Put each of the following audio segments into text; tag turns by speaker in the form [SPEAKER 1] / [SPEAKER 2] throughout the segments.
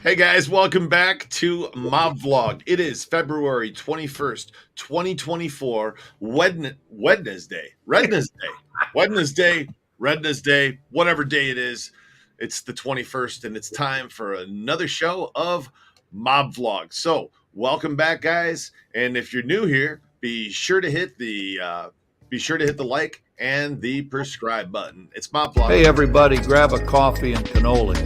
[SPEAKER 1] Hey guys, welcome back to Mob Vlog. It is February 21st, 2024, Wednesday, Wednesday, whatever day it is. It's the 21st and it's time for another show of Mob Vlog. So, welcome back guys, and if you're new here, be sure to hit the like and the subscribe button. It's Mob Vlog.
[SPEAKER 2] Hey everybody, grab a coffee and cannoli.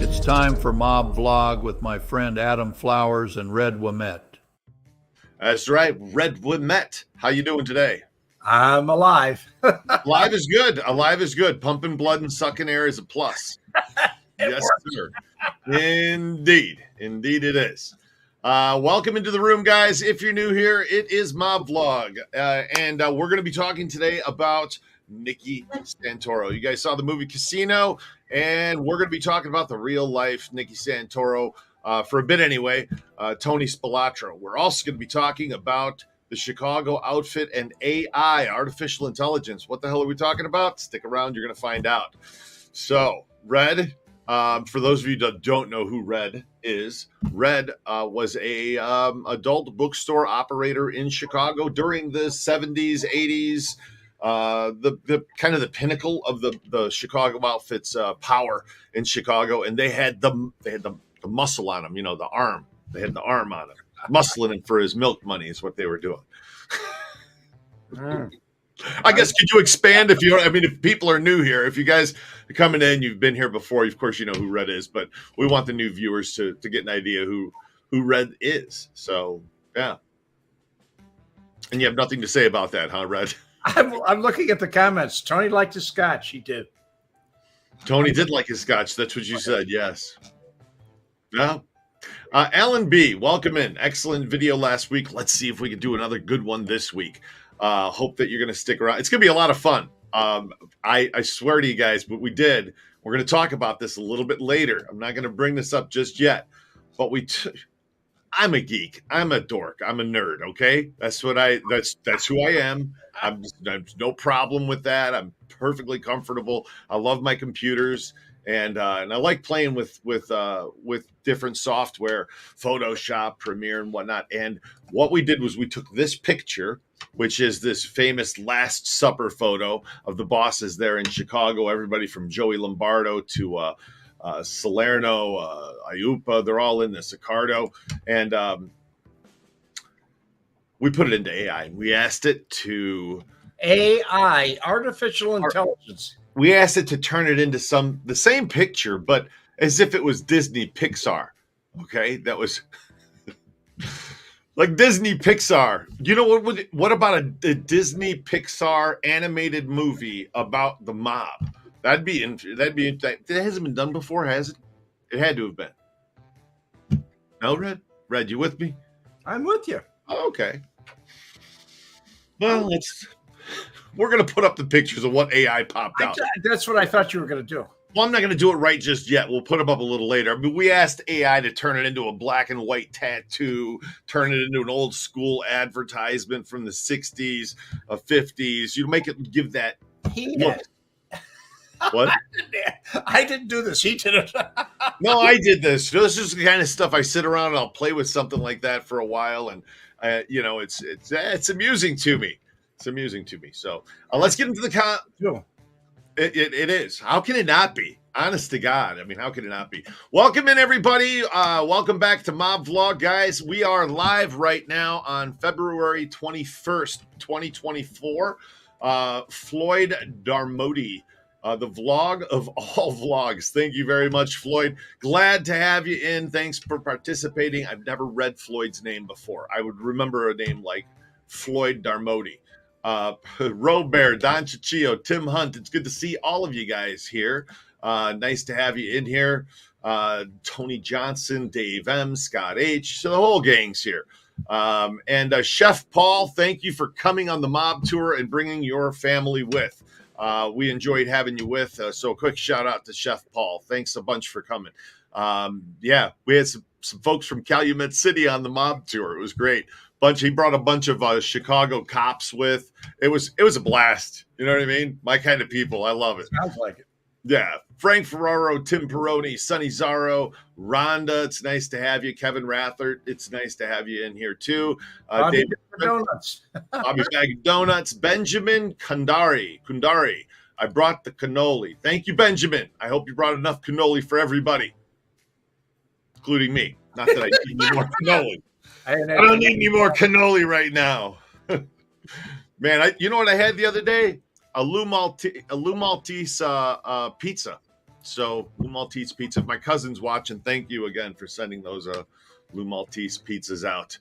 [SPEAKER 2] It's time for Mob Vlog with my friend Adam Flowers and Red Wemette.
[SPEAKER 1] That's right, Red Wemette. How you doing today?
[SPEAKER 3] I'm alive.
[SPEAKER 1] Alive is good. Alive is good. Pumping blood and sucking air is a plus. Yes, sir. Indeed. Indeed it is. Welcome into the room, guys. If you're new here, it is Mob Vlog. And we're going to be talking today about Nicky Santoro. You guys saw the movie Casino, and we're going to be talking about the real life Nicky Santoro for a bit anyway. Tony Spilotro. We're also going to be talking about the Chicago outfit and AI, artificial intelligence. What the hell are we talking about? Stick around. You're going to find out. So, Red, for those of you that don't know who Red is, Red was a adult bookstore operator in Chicago during the 70s, 80s, the kind of the pinnacle of the Chicago outfits power in Chicago, and they had the muscle on him, you know, the arm. They had the arm on him, muscling him for his milk money is what they were doing. I guess could you expand if you? I mean, if people are new here, if you guys are coming in, you've been here before. Of course, you know who Red is, but we want the new viewers to get an idea who Red is. So yeah, and you have nothing to say about that, huh, Red?
[SPEAKER 3] I'm looking at the comments. Tony liked his scotch. He did.
[SPEAKER 1] Tony did like his scotch. That's what you said. Yes. Yeah. Alan B, welcome in. Excellent video last week. Let's see if we can do another good one this week. Hope that you're going to stick around. It's going to be a lot of fun. I swear to you guys, but we're going to talk about this a little bit later. I'm not going to bring this up just yet, but I'm a geek. I'm a dork. I'm a nerd. Okay. That's who I am. There's no problem with that. I'm perfectly comfortable. I love my computers. And I like playing with different software, Photoshop, Premiere, and whatnot. And what we did was we took this picture, which is this famous Last Supper photo of the bosses there in Chicago. Everybody from Joey Lombardo to Salerno, Aiuppa, they're all in this, Accardo. And we put it into AI. And we asked it to...
[SPEAKER 3] AI, artificial intelligence.
[SPEAKER 1] We asked it to turn it into the same picture, but as if it was Disney Pixar. Okay, that was like Disney Pixar. You know what about a Disney Pixar animated movie about the mob? That hasn't been done before, has it? It had to have been. No, Red, you with me?
[SPEAKER 3] I'm with you.
[SPEAKER 1] Oh, okay. Well, we're going to put up the pictures of what AI popped out.
[SPEAKER 3] That's what I thought you were going to do.
[SPEAKER 1] Well, I'm not going to do it right just yet. We'll put them up a little later. I mean, we asked AI to turn it into a black and white tattoo, turn it into an old school advertisement from the 60s, 50s. You make it give that look. What?
[SPEAKER 3] I didn't do this. He did it.
[SPEAKER 1] No, I did this. This is the kind of stuff I sit around and I'll play with something like that for a while. And, it's amusing to me. It's amusing to me. So let's get into the It is. How can it not be? Honest to God. I mean, how can it not be? Welcome in, everybody. Welcome back to Mob Vlog, guys. We are live right now on February 21st, 2024. Floyd Darmody, the vlog of all vlogs. Thank you very much, Floyd. Glad to have you in. Thanks for participating. I've never read Floyd's name before. I would remember a name like Floyd Darmody. Robert, Don Ciccio, Tim Hunt. It's good to see all of you guys here. Nice to have you in here. Tony Johnson, Dave M, Scott H. So the whole gang's here. And Chef Paul, thank you for coming on the mob tour and bringing your family with. We enjoyed having you with. So a quick shout out to Chef Paul. Thanks a bunch for coming. We had some folks from Calumet City on the mob tour. It was great. He brought a bunch of Chicago cops with. It was a blast. You know what I mean? My kind of people. I love it.
[SPEAKER 3] Sounds like it.
[SPEAKER 1] Yeah. Frank Ferraro, Tim Peroni, Sonny Zarro, Rhonda. It's nice to have you. Kevin Rathert. It's nice to have you in here too.
[SPEAKER 3] Bobby
[SPEAKER 1] David
[SPEAKER 3] Donuts.
[SPEAKER 1] Bobby's Bag of Donuts. Benjamin Kundari. I brought the cannoli. Thank you, Benjamin. I hope you brought enough cannoli for everybody, including me. Not that I need any more cannoli. I don't need any more cannoli right now. Man, you know what I had the other day? A Lou Maltese pizza. So Lou Maltese pizza. If my cousin's watching, thank you again for sending those Lou Maltese pizzas out.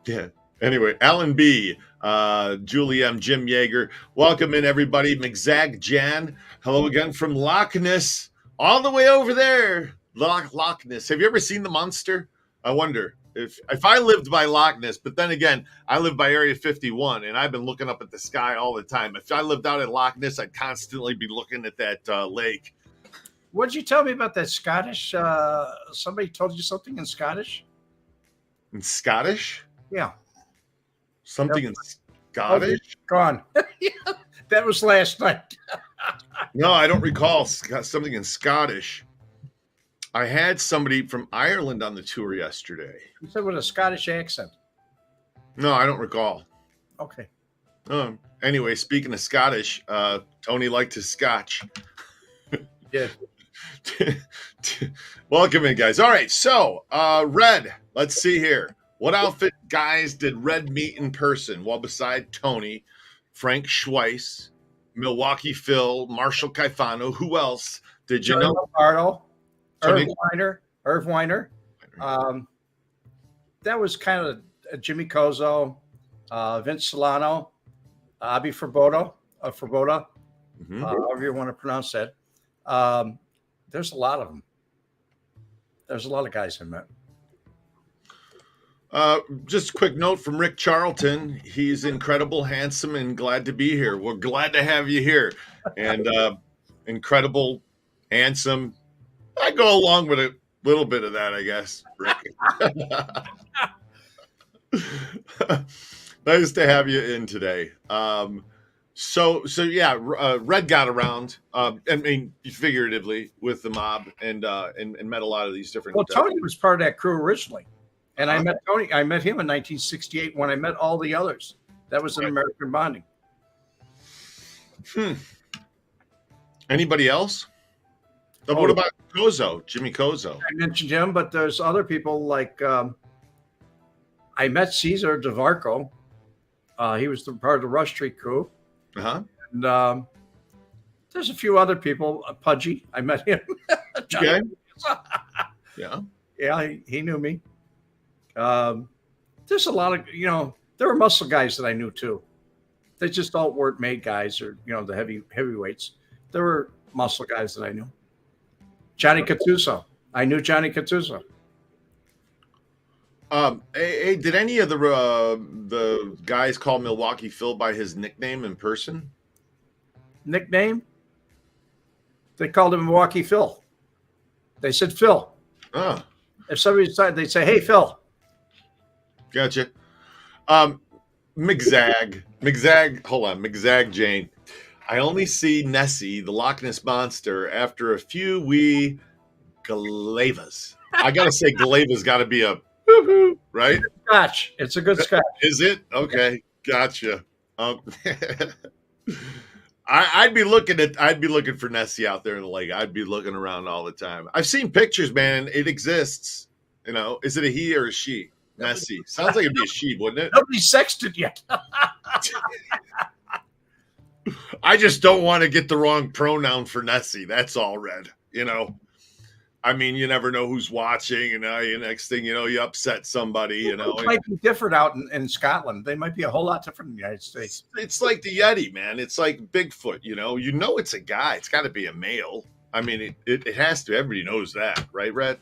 [SPEAKER 1] Yeah. Anyway, Alan B, Julie M, Jim Yeager. Welcome in, everybody. McZag Jan. Hello again from Lochness. All the way over there. Lochness. Have you ever seen the monster? I wonder if I lived by Lochness, but then again, I live by Area 51, and I've been looking up at the sky all the time. If I lived out at Lochness, I'd constantly be looking at that lake.
[SPEAKER 3] What did you tell me about that Scottish? Somebody told you something in Scottish?
[SPEAKER 1] In Scottish?
[SPEAKER 3] Yeah.
[SPEAKER 1] Something in Scottish?
[SPEAKER 3] Oh, gone. Yeah, that was last night.
[SPEAKER 1] No, I don't recall something in Scottish. I had somebody from Ireland on the tour yesterday.
[SPEAKER 3] You said with a Scottish accent.
[SPEAKER 1] No, I don't recall.
[SPEAKER 3] Okay.
[SPEAKER 1] Anyway, speaking of Scottish, Tony liked his scotch.
[SPEAKER 3] Yeah.
[SPEAKER 1] Welcome in, guys. All right, so Red, let's see here. What outfit guys did Red meet in person? Well, beside Tony, Frank Schweiss, Milwaukee Phil, Marshall Caifano, who else did you know?
[SPEAKER 3] Bartle, Irv Weiner. That was kind of Jimmy Cozzo, Vince Solano, Abi Ferboda, however you want to pronounce that. There's a lot of them. There's a lot of guys I met.
[SPEAKER 1] Just a quick note from Rick Charlton. He's incredible, handsome, and glad to be here. We're glad to have you here. And incredible, handsome. I go along with a little bit of that, I guess, Rick. Nice to have you in today. So yeah, Red got around. I mean, figuratively with the mob and met a lot of these different.
[SPEAKER 3] Well, Tony was part of that crew originally, and I met Tony. I met him in 1968 when I met all the others. That was an American Bonding.
[SPEAKER 1] Anybody else? What about Cozzo, Jimmy Cozzo?
[SPEAKER 3] I mentioned him, but there's other people like I met Cesar DeVarco. He was part of the Rush Street crew.
[SPEAKER 1] Uh-huh.
[SPEAKER 3] And there's a few other people. Pudgy, I met him.
[SPEAKER 1] Okay. Yeah.
[SPEAKER 3] Yeah, he knew me. There's a lot of, there were muscle guys that I knew too. They just all weren't made guys or, the heavyweights. There were muscle guys that I knew. Johnny Cattuso. I knew Johnny Cattuso.
[SPEAKER 1] Hey, did any of the guys call Milwaukee Phil by his nickname in person?
[SPEAKER 3] Nickname? They called him Milwaukee Phil. They said Phil.
[SPEAKER 1] Oh.
[SPEAKER 3] If somebody decided, they'd say, "Hey, Phil."
[SPEAKER 1] Gotcha. McZag. Hold on, McZag Jane. I only see Nessi, the Loch Ness monster, after a few wee Galavas. I gotta say, Galava's got to be a woo-hoo, right?
[SPEAKER 3] Scotch. It's a good scotch.
[SPEAKER 1] Is it? Okay, gotcha. I'd be looking for Nessie out there in the lake. I'd be looking around all the time. I've seen pictures, man. It exists. Is it a he or a she? Nessie. Sounds like it'd be a she, wouldn't it?
[SPEAKER 3] Nobody sexted yet.
[SPEAKER 1] I just don't want to get the wrong pronoun for Nessie. That's all, Red. I mean, you never know who's watching, and next thing you know, you upset somebody. It
[SPEAKER 3] might be different out in Scotland. They might be a whole lot different in the United States.
[SPEAKER 1] It's like the Yeti, man. It's like Bigfoot. It's a guy. It's got to be a male. I mean, it has to. Everybody knows that, right, Red?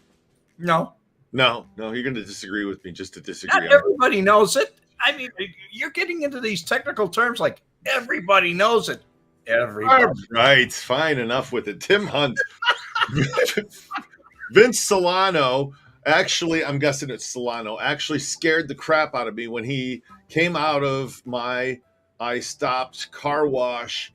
[SPEAKER 3] No.
[SPEAKER 1] You're going to disagree with me just to disagree.
[SPEAKER 3] Not everybody knows it. I mean, you're getting into these technical terms like everybody knows it. Everybody.
[SPEAKER 1] All right, fine enough with it. Tim Hunt. Vince Solano, actually, I'm guessing it's Solano, actually scared the crap out of me when he came out of my I stopped car wash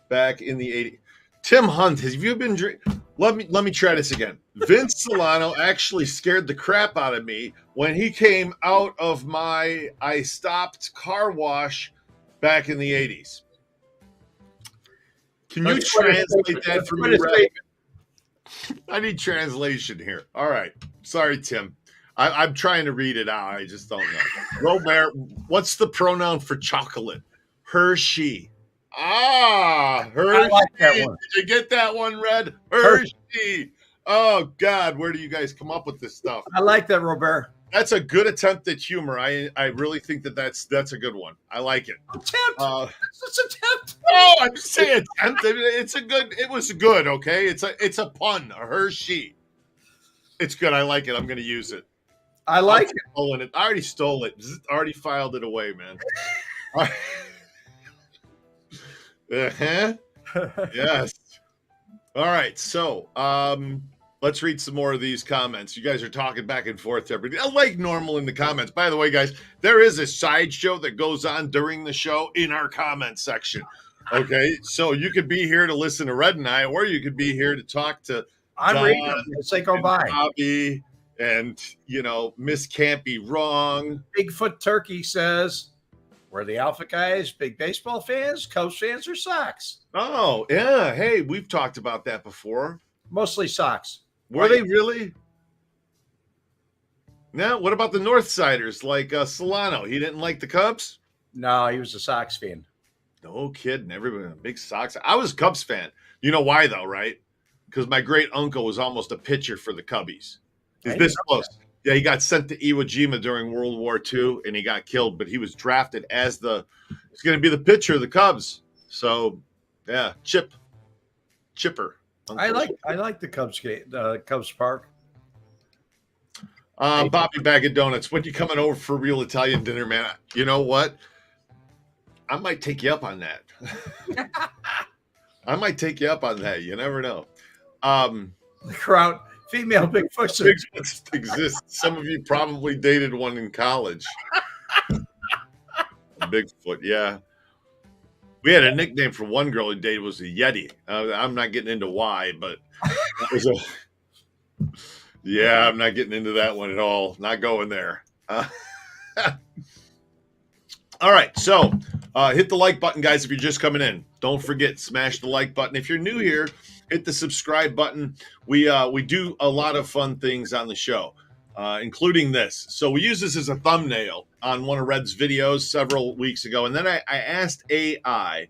[SPEAKER 1] back in the 80s. Tim Hunt, have you been drinking? Let me try this again. Vince Solano actually scared the crap out of me when he came out of my I stopped car wash back in the 80s. Can you translate that for me, Red? I need translation here. All right. Sorry, Tim. I'm trying to read it out. I just don't know. Robert, what's the pronoun for chocolate? Hershey. Hershey.
[SPEAKER 3] I like that one.
[SPEAKER 1] Did you get that one, Red? Hershey. Oh, God. Where do you guys come up with this stuff?
[SPEAKER 3] I like that, Robert.
[SPEAKER 1] That's a good attempt at humor. I really think that's a good one. I like it.
[SPEAKER 3] Attempt. It's attempt.
[SPEAKER 1] Oh, I'm just saying attempt. It was good, okay? It's a pun. A Hershey. It's good. I like it. I'm gonna use it.
[SPEAKER 3] I like it.
[SPEAKER 1] I already stole it. Already filed it away, man. Yes. All right. So let's read some more of these comments. You guys are talking back and forth every day. Like normal in the comments. By the way, guys, there is a sideshow that goes on during the show in our comment section. Okay. So you could be here to listen to Red and I, or you could be here to talk to
[SPEAKER 3] I'm reading them as they go by.
[SPEAKER 1] Bobby and, Miss Can't Be Wrong.
[SPEAKER 3] Bigfoot Turkey says, we're the Alpha guys, big baseball fans, Cubs fans, or Sox?
[SPEAKER 1] Oh, yeah. Hey, we've talked about that before.
[SPEAKER 3] Mostly Sox.
[SPEAKER 1] Were they really? No. What about the Northsiders like Solano? He didn't like the Cubs?
[SPEAKER 3] No, he was a Sox fan.
[SPEAKER 1] No kidding. Everybody a big Sox. I was a Cubs fan. You know why, though, right? Because my great uncle was almost a pitcher for the Cubbies. He's this close. Yeah, he got sent to Iwo Jima during World War II, and he got killed. But he was drafted as he's going to be the pitcher of the Cubs. So, yeah, Chipper.
[SPEAKER 3] I like the Cubs game, Cubs Park.
[SPEAKER 1] Bobby Bag of Donuts. When you coming over for real Italian dinner, man? You know what? I might take you up on that. I might take you up on that. You never know.
[SPEAKER 3] The crowd, female Bigfoot
[SPEAKER 1] exists. Some of you probably dated one in college. Bigfoot, yeah. We had a nickname for one girl who dated was a Yeti. I'm not getting into why, but that was yeah, I'm not getting into that one at all. Not going there. All right, so hit the like button, guys, if you're just coming in. Don't forget, smash the like button. If you're new here, hit the subscribe button. We do a lot of fun things on the show, including this. So we use this as a thumbnail on one of Red's videos several weeks ago. And then I asked AI,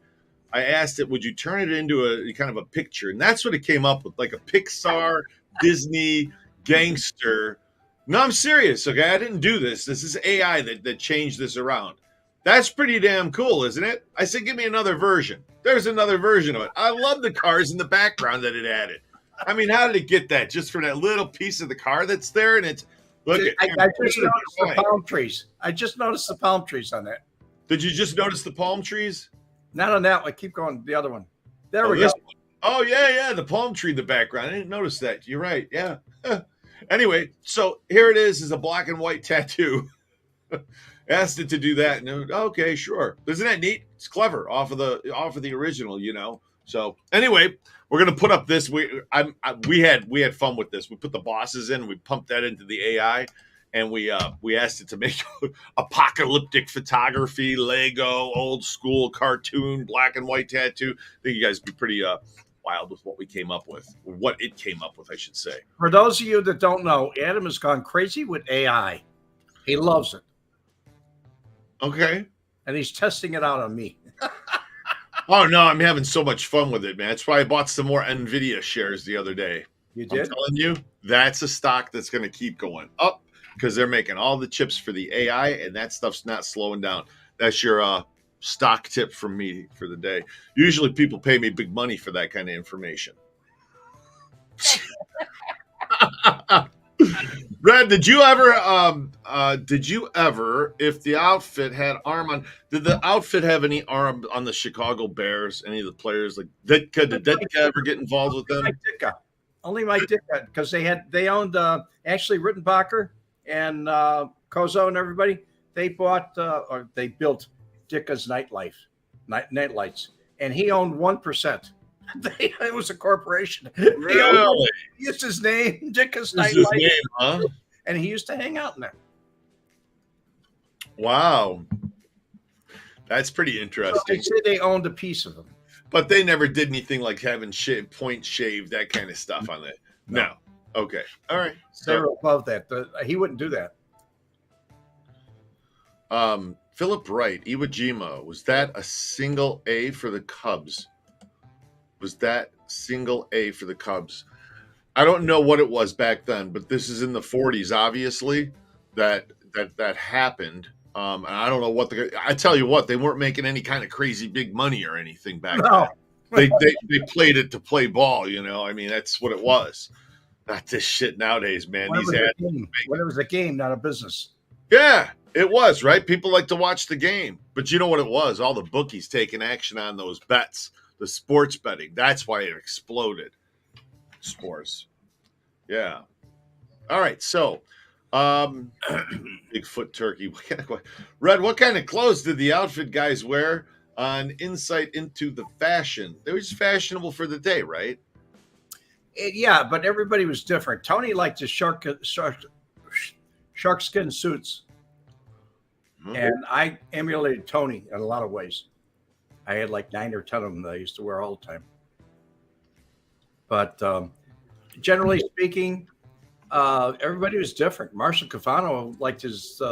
[SPEAKER 1] would you turn it into a kind of a picture? And that's what it came up with, like a Pixar, Disney, gangster. No, I'm serious, okay? I didn't do this. This is AI that changed this around. That's pretty damn cool, isn't it? I said, give me another version. There's another version of it. I love the cars in the background that it added. I mean, how did it get that? Just for that little piece of the car that's there? And it's, look.
[SPEAKER 3] I just noticed the palm trees. I just noticed the palm trees on that.
[SPEAKER 1] Did you just notice the palm trees?
[SPEAKER 3] Not on that one. Keep going. The other one. There we go.
[SPEAKER 1] Oh, yeah. The palm tree in the background. I didn't notice that. You're right. Yeah. Anyway, so here it is a black and white tattoo. Asked it to do that, and it, okay, sure. Isn't that neat? It's clever off of the original, So anyway, we're gonna put up this. We had fun with this. We put the bosses in, we pumped that into the AI, and we asked it to make apocalyptic photography, Lego, old school cartoon, black and white tattoo. I think you guys would be pretty wild with what we came up with, or what it came up with, I should say.
[SPEAKER 3] For those of you that don't know, Adam has gone crazy with AI. He loves it.
[SPEAKER 1] Okay.
[SPEAKER 3] And he's testing it out on me.
[SPEAKER 1] Oh, no, I'm having so much fun with it, man. That's why I bought some more NVIDIA shares the other day.
[SPEAKER 3] You did?
[SPEAKER 1] I'm telling you, that's a stock that's going to keep going up because they're making all the chips for the AI, and that stuff's not slowing down. That's your stock tip from me for the day. Usually people pay me big money for that kind of information. Red, did you ever, if the outfit had arm on, did the outfit have any arm on the Chicago Bears? Any of the players like Ditka? Did Ditka ever get involved with them?
[SPEAKER 3] Only my Ditka, because they owned actually Rittenbacher and Kozo and everybody. They bought they built Ditka's nightlights, and he owned 1%. It was a corporation.
[SPEAKER 1] Really?
[SPEAKER 3] He used his name, Dickus
[SPEAKER 1] This is his
[SPEAKER 3] Nightlight,
[SPEAKER 1] name, huh?
[SPEAKER 3] and he used to hang out in there.
[SPEAKER 1] Wow. That's pretty
[SPEAKER 3] So
[SPEAKER 1] interesting.
[SPEAKER 3] they say they owned a piece of him.
[SPEAKER 1] But they never did anything like having point shaved, that kind of stuff on it. No. Okay. All right.
[SPEAKER 3] They were above that. He wouldn't do that.
[SPEAKER 1] Philip Wright, Iwo Jima, was that a single A for the Cubs? Was that single A for the Cubs? I don't know what it was back then, but this is in the 40s, obviously, that happened. And I don't know what I tell you what, they weren't making any kind of crazy big money or anything back then. They played it to play ball, you know. I mean, that's what it was. Not this shit nowadays, man.
[SPEAKER 3] When it was a game, not a business.
[SPEAKER 1] Yeah, it was, right? People like to watch the game. But you know what it was? All the bookies taking action on those bets, the sports betting. That's why it exploded. Sports. Yeah. All right, so Bigfoot turkey. Red, what kind of clothes did the outfit guys wear on Insight into the Fashion? They were just fashionable for the day, right?
[SPEAKER 3] Yeah, but everybody was different. Tony liked his shark skin suits.
[SPEAKER 1] Mm-hmm.
[SPEAKER 3] And I emulated Tony in a lot of ways. I had like 9 or 10 of them that I used to wear all the time. But generally speaking, everybody was different. Marshall Cafano liked his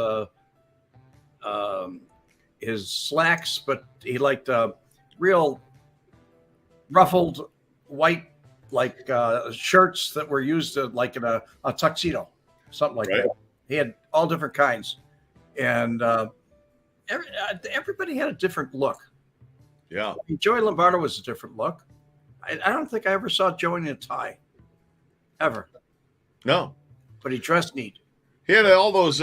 [SPEAKER 3] slacks, but he liked real ruffled white shirts that were used like in a tuxedo, something like that. He had all different kinds, and everybody had a different look.
[SPEAKER 1] Yeah,
[SPEAKER 3] Joey Lombardo was a different look. I don't think I ever saw Joey in a tie, ever.
[SPEAKER 1] No,
[SPEAKER 3] but he dressed neat.
[SPEAKER 1] He had all those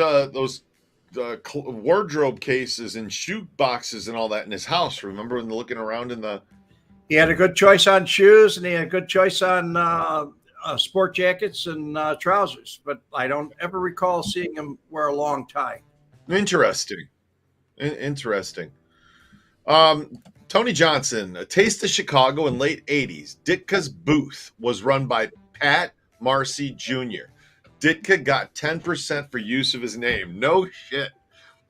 [SPEAKER 1] wardrobe cases and shoe boxes and all that in his house. Remember when looking around in the?
[SPEAKER 3] He had a good choice on shoes, and he had a good choice on sport jackets and trousers. But I don't ever recall seeing him wear a long tie.
[SPEAKER 1] Interesting. Tony Johnson, A Taste of Chicago in late 80s. Ditka's booth was run by Pat Marcy Jr. Ditka got 10% for use of his name. No shit.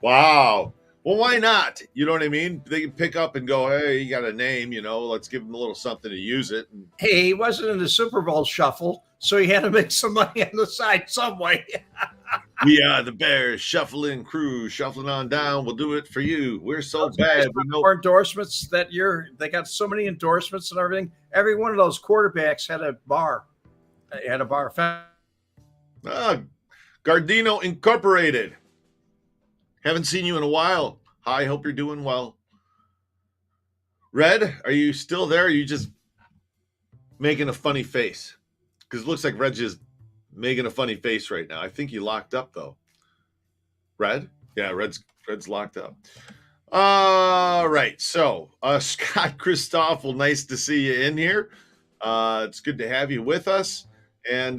[SPEAKER 1] Wow. Well, why not? You know what I mean? They can pick up and go, hey, you got a name, you know, let's give him a little something to use it.
[SPEAKER 3] Hey, he wasn't in the Super Bowl shuffle, so he had to make some money on the side some way.
[SPEAKER 1] We are the Bears, shuffling crew, shuffling on down. We'll do it for you. We're so bad. We know
[SPEAKER 3] more endorsements that year. They got so many endorsements and everything. Every one of those quarterbacks had a bar. They had a bar.
[SPEAKER 1] Gardino Incorporated. Haven't seen you in a while. Hi, hope you're doing well. Red, are you still there? Or are you just making a funny face? Because it looks like Red's just making a funny face right now. I think you locked up, though. Red? Yeah, Red's locked up. All right. So, Scott Christoffel, nice to see you in here. It's good to have you with us. And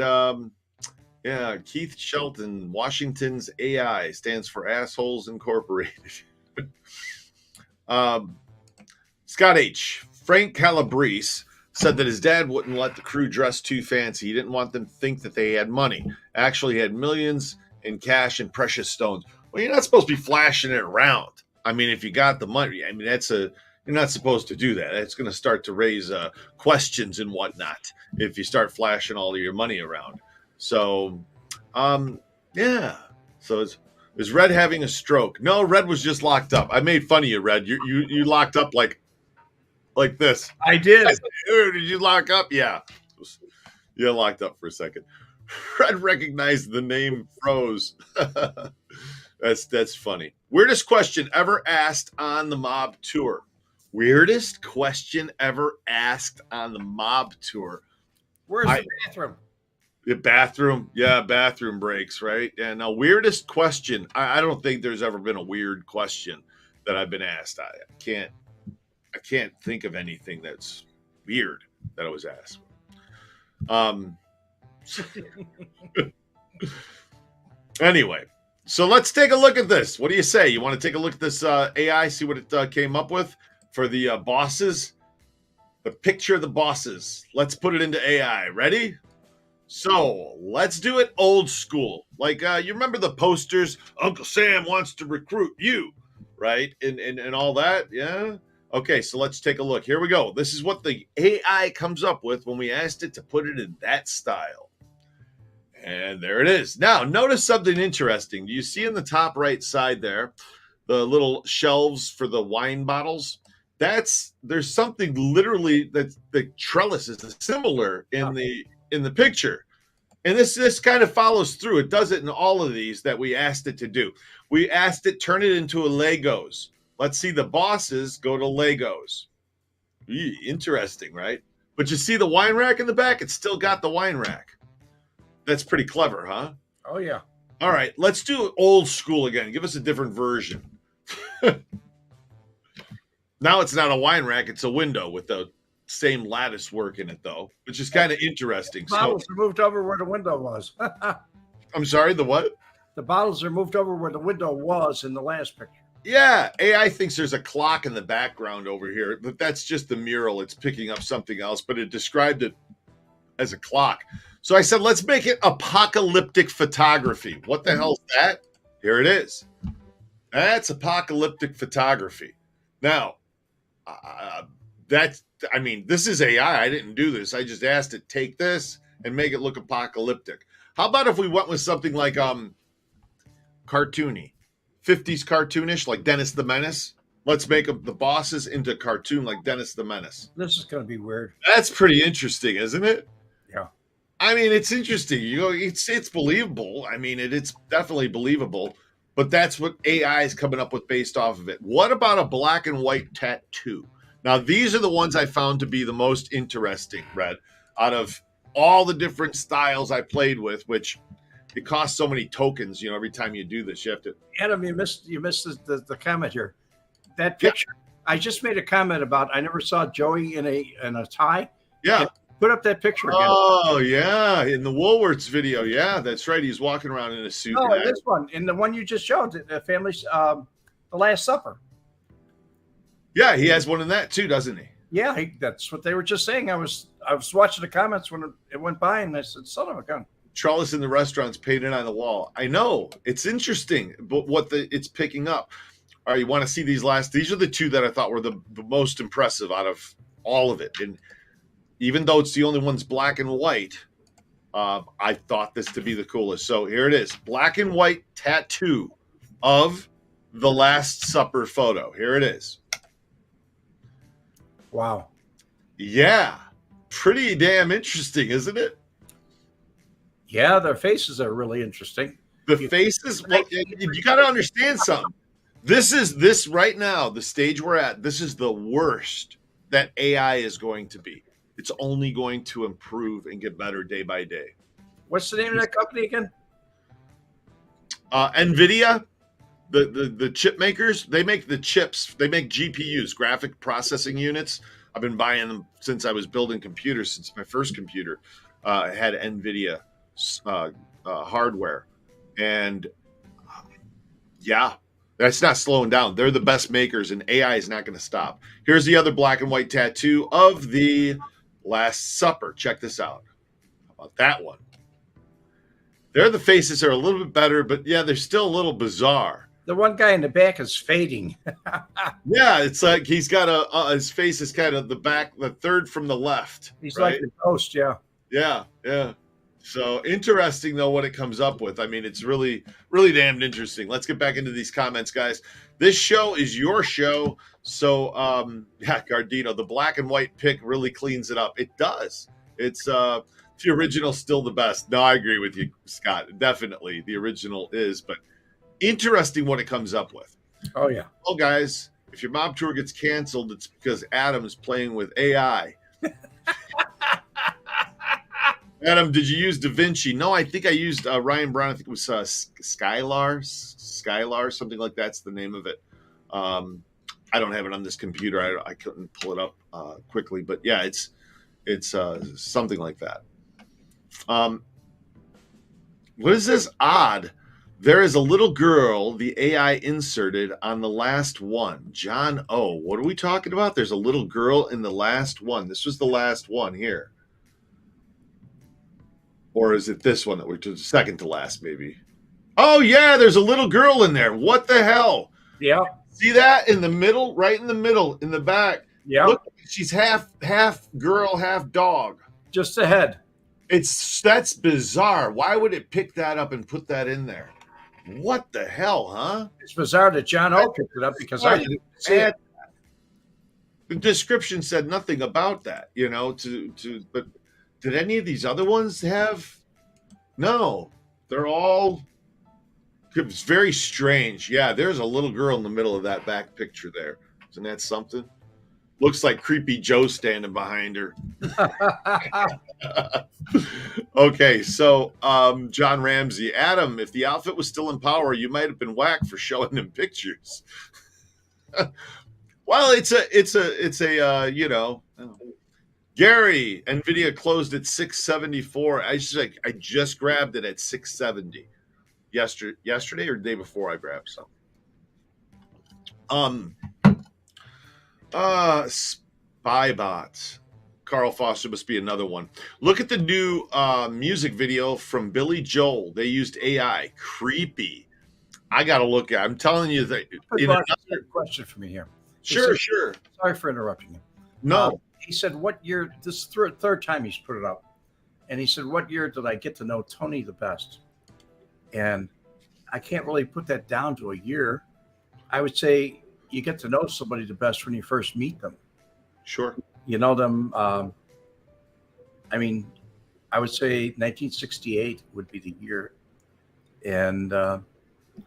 [SPEAKER 1] yeah, Keith Shelton, Washington's AI stands for Assholes Incorporated. Scott H. Frank Calabrese said that his dad wouldn't let the crew dress too fancy. He didn't want them to think that they had money. Actually, he had millions in cash and precious stones. Well, you're not supposed to be flashing it around. I mean, if you got the money, I mean, you're not supposed to do that. It's going to start to raise questions and whatnot if you start flashing all of your money around. So, yeah. So is Red having a stroke? No, Red was just locked up. I made fun of you, Red. You locked up like this.
[SPEAKER 3] I did.
[SPEAKER 1] I said, did you lock up? Yeah. You locked up for a second. Red recognized the name froze. That's funny. Weirdest question ever asked on the Mob Tour. Weirdest question ever asked on the Mob Tour.
[SPEAKER 3] Where's the bathroom?
[SPEAKER 1] The bathroom. Yeah, bathroom breaks, right? Yeah, now, weirdest question. I don't think there's ever been a weird question that I've been asked. I can't think of anything that's weird that I was asked. Anyway, so let's take a look at this. What do you say? You want to take a look at this AI, see what it came up with for the bosses? the picture of the bosses. Let's put it into AI. Ready? So let's do it old school. Like you remember the posters? Uncle Sam wants to recruit you, right? And all that. Yeah. Okay, so let's take a look. Here we go. This is what the AI comes up with when we asked it to put it in that style. And there it is. Now, notice something interesting. Do you see in the top right side there the little shelves for the wine bottles? There's something literally that the trellis is similar in the picture. And this kind of follows through. It does it in all of these that we asked it to do. We asked it turn it into a Legos. Let's see the bosses go to Legos. Interesting, right? But you see the wine rack in the back? It's still got the wine rack. That's pretty clever, huh?
[SPEAKER 3] Oh, yeah.
[SPEAKER 1] All right, let's do old school again. Give us a different version. Now it's not a wine rack, it's a window with the same lattice work in it, though, which is kind of interesting.
[SPEAKER 3] The bottles are moved over where the window was.
[SPEAKER 1] I'm sorry, the what?
[SPEAKER 3] The bottles are moved over where the window was in the last picture.
[SPEAKER 1] Yeah, AI thinks there's a clock in the background over here, but that's just the mural. It's picking up something else, but it described it as a clock. So I said, let's make it apocalyptic photography. What the hell is that? Here it is. That's apocalyptic photography. Now, this is AI. I didn't do this. I just asked it, take this and make it look apocalyptic. How about if we went with something like cartoony, 50s cartoonish, like Dennis the Menace? Let's make the bosses into cartoon like Dennis the Menace.
[SPEAKER 3] This is going to be weird.
[SPEAKER 1] That's pretty interesting, isn't it?
[SPEAKER 3] Yeah.
[SPEAKER 1] I mean, it's interesting. It's believable. I mean, it's definitely believable. But that's what AI is coming up with based off of it. What about a black and white tattoo? Now, these are the ones I found to be the most interesting, Red, out of all the different styles I played with, which it costs so many tokens. Every time you do this, you have to.
[SPEAKER 3] Adam, you missed the comment here. That picture. Yeah. I just made a comment about. I never saw Joey in a tie.
[SPEAKER 1] Yeah.
[SPEAKER 3] Put up that picture again.
[SPEAKER 1] Oh, yeah. In the Woolworths video. Yeah, that's right. He's walking around in a suit.
[SPEAKER 3] No, in this one. In the one you just showed, the family's The Last Supper.
[SPEAKER 1] Yeah, he has one in that too, doesn't he?
[SPEAKER 3] Yeah, that's what they were just saying. I was watching the comments when it went by, and I said, son of a gun.
[SPEAKER 1] Trellis in the restaurant's painted on the wall. I know. It's interesting, but it's picking up. All right, you want to see these last? These are the two that I thought were the most impressive out of all of it. And even though it's the only ones black and white, I thought this to be the coolest. So here it is. Black and white tattoo of the Last Supper photo. Here it is.
[SPEAKER 3] Wow.
[SPEAKER 1] Yeah. Pretty damn interesting, isn't it?
[SPEAKER 3] Yeah, their faces are really interesting.
[SPEAKER 1] The faces, well, you got to understand something. This right now, the stage we're at, this is the worst that AI is going to be. It's only going to improve and get better day by day.
[SPEAKER 3] What's the name of that company again?
[SPEAKER 1] NVIDIA, the chip makers, they make the chips. They make GPUs, graphic processing units. I've been buying them since I was building computers, since my first computer had NVIDIA hardware. And yeah, that's not slowing down. They're the best makers, and AI is not going to stop. Here's the other black and white tattoo of the Last Supper. Check this out. How about that one? There, the faces are a little bit better, but yeah, they're still a little bizarre.
[SPEAKER 3] The one guy in the back is fading.
[SPEAKER 1] Yeah, it's like he's got his face is kind of the third from the left.
[SPEAKER 3] He's
[SPEAKER 1] right?
[SPEAKER 3] like the ghost, yeah.
[SPEAKER 1] Yeah, yeah. So interesting, though, what it comes up with. I mean, it's really, really damned interesting. Let's get back into these comments, guys. This show is your show. So, yeah, Gardino, the black and white pick really cleans it up. It does. It's the original still the best. No, I agree with you, Scott. Definitely the original is, but interesting what it comes up with.
[SPEAKER 3] Oh, yeah.
[SPEAKER 1] Well, guys, if your mob tour gets canceled, it's because Adam's playing with AI. Adam, did you use Da Vinci? No, I think I used Ryan Brown. I think it was Skylar, something like that's the name of it. I don't have it on this computer. I couldn't pull it up quickly, but yeah, it's something like that. What is this odd? There is a little girl the AI inserted on the last one. John O. What are we talking about? There's a little girl in the last one. This was the last one here. Or is it this one that we're to second to last, maybe? Oh, yeah, there's a little girl in there. What the hell?
[SPEAKER 3] Yeah.
[SPEAKER 1] See that in the middle? Right in the middle, in the back.
[SPEAKER 3] Yeah.
[SPEAKER 1] Look, she's half girl, half dog.
[SPEAKER 3] Just ahead.
[SPEAKER 1] That's bizarre. Why would it pick that up and put that in there? What the hell, huh?
[SPEAKER 3] It's bizarre that John O picked it up because I didn't see it.
[SPEAKER 1] The description said nothing about that, but did any of these other ones have? No, they're all. It's very strange. Yeah, there's a little girl in the middle of that back picture there. Isn't that something? Looks like creepy Joe standing behind her. Okay, so John Ramsey, Adam, if the outfit was still in power, you might have been whacked for showing them pictures. Well, it's a Gary, Nvidia closed at 674. I just grabbed it at 670 yesterday or the day before I grabbed some. Spy bots. Carl Foster must be another one. Look at the new music video from Billy Joel. They used AI. Creepy. I gotta look at it. I'm telling you that.
[SPEAKER 3] Another question for me here.
[SPEAKER 1] Sure.
[SPEAKER 3] Sorry for interrupting you.
[SPEAKER 1] No.
[SPEAKER 3] He said, what year, this third time he's put it up, and he said, what year did I get to know Tony the best? And I can't really put that down to a year. I would say you get to know somebody the best when you first meet them.
[SPEAKER 1] Sure.
[SPEAKER 3] You know them. I would say 1968 would be the year. And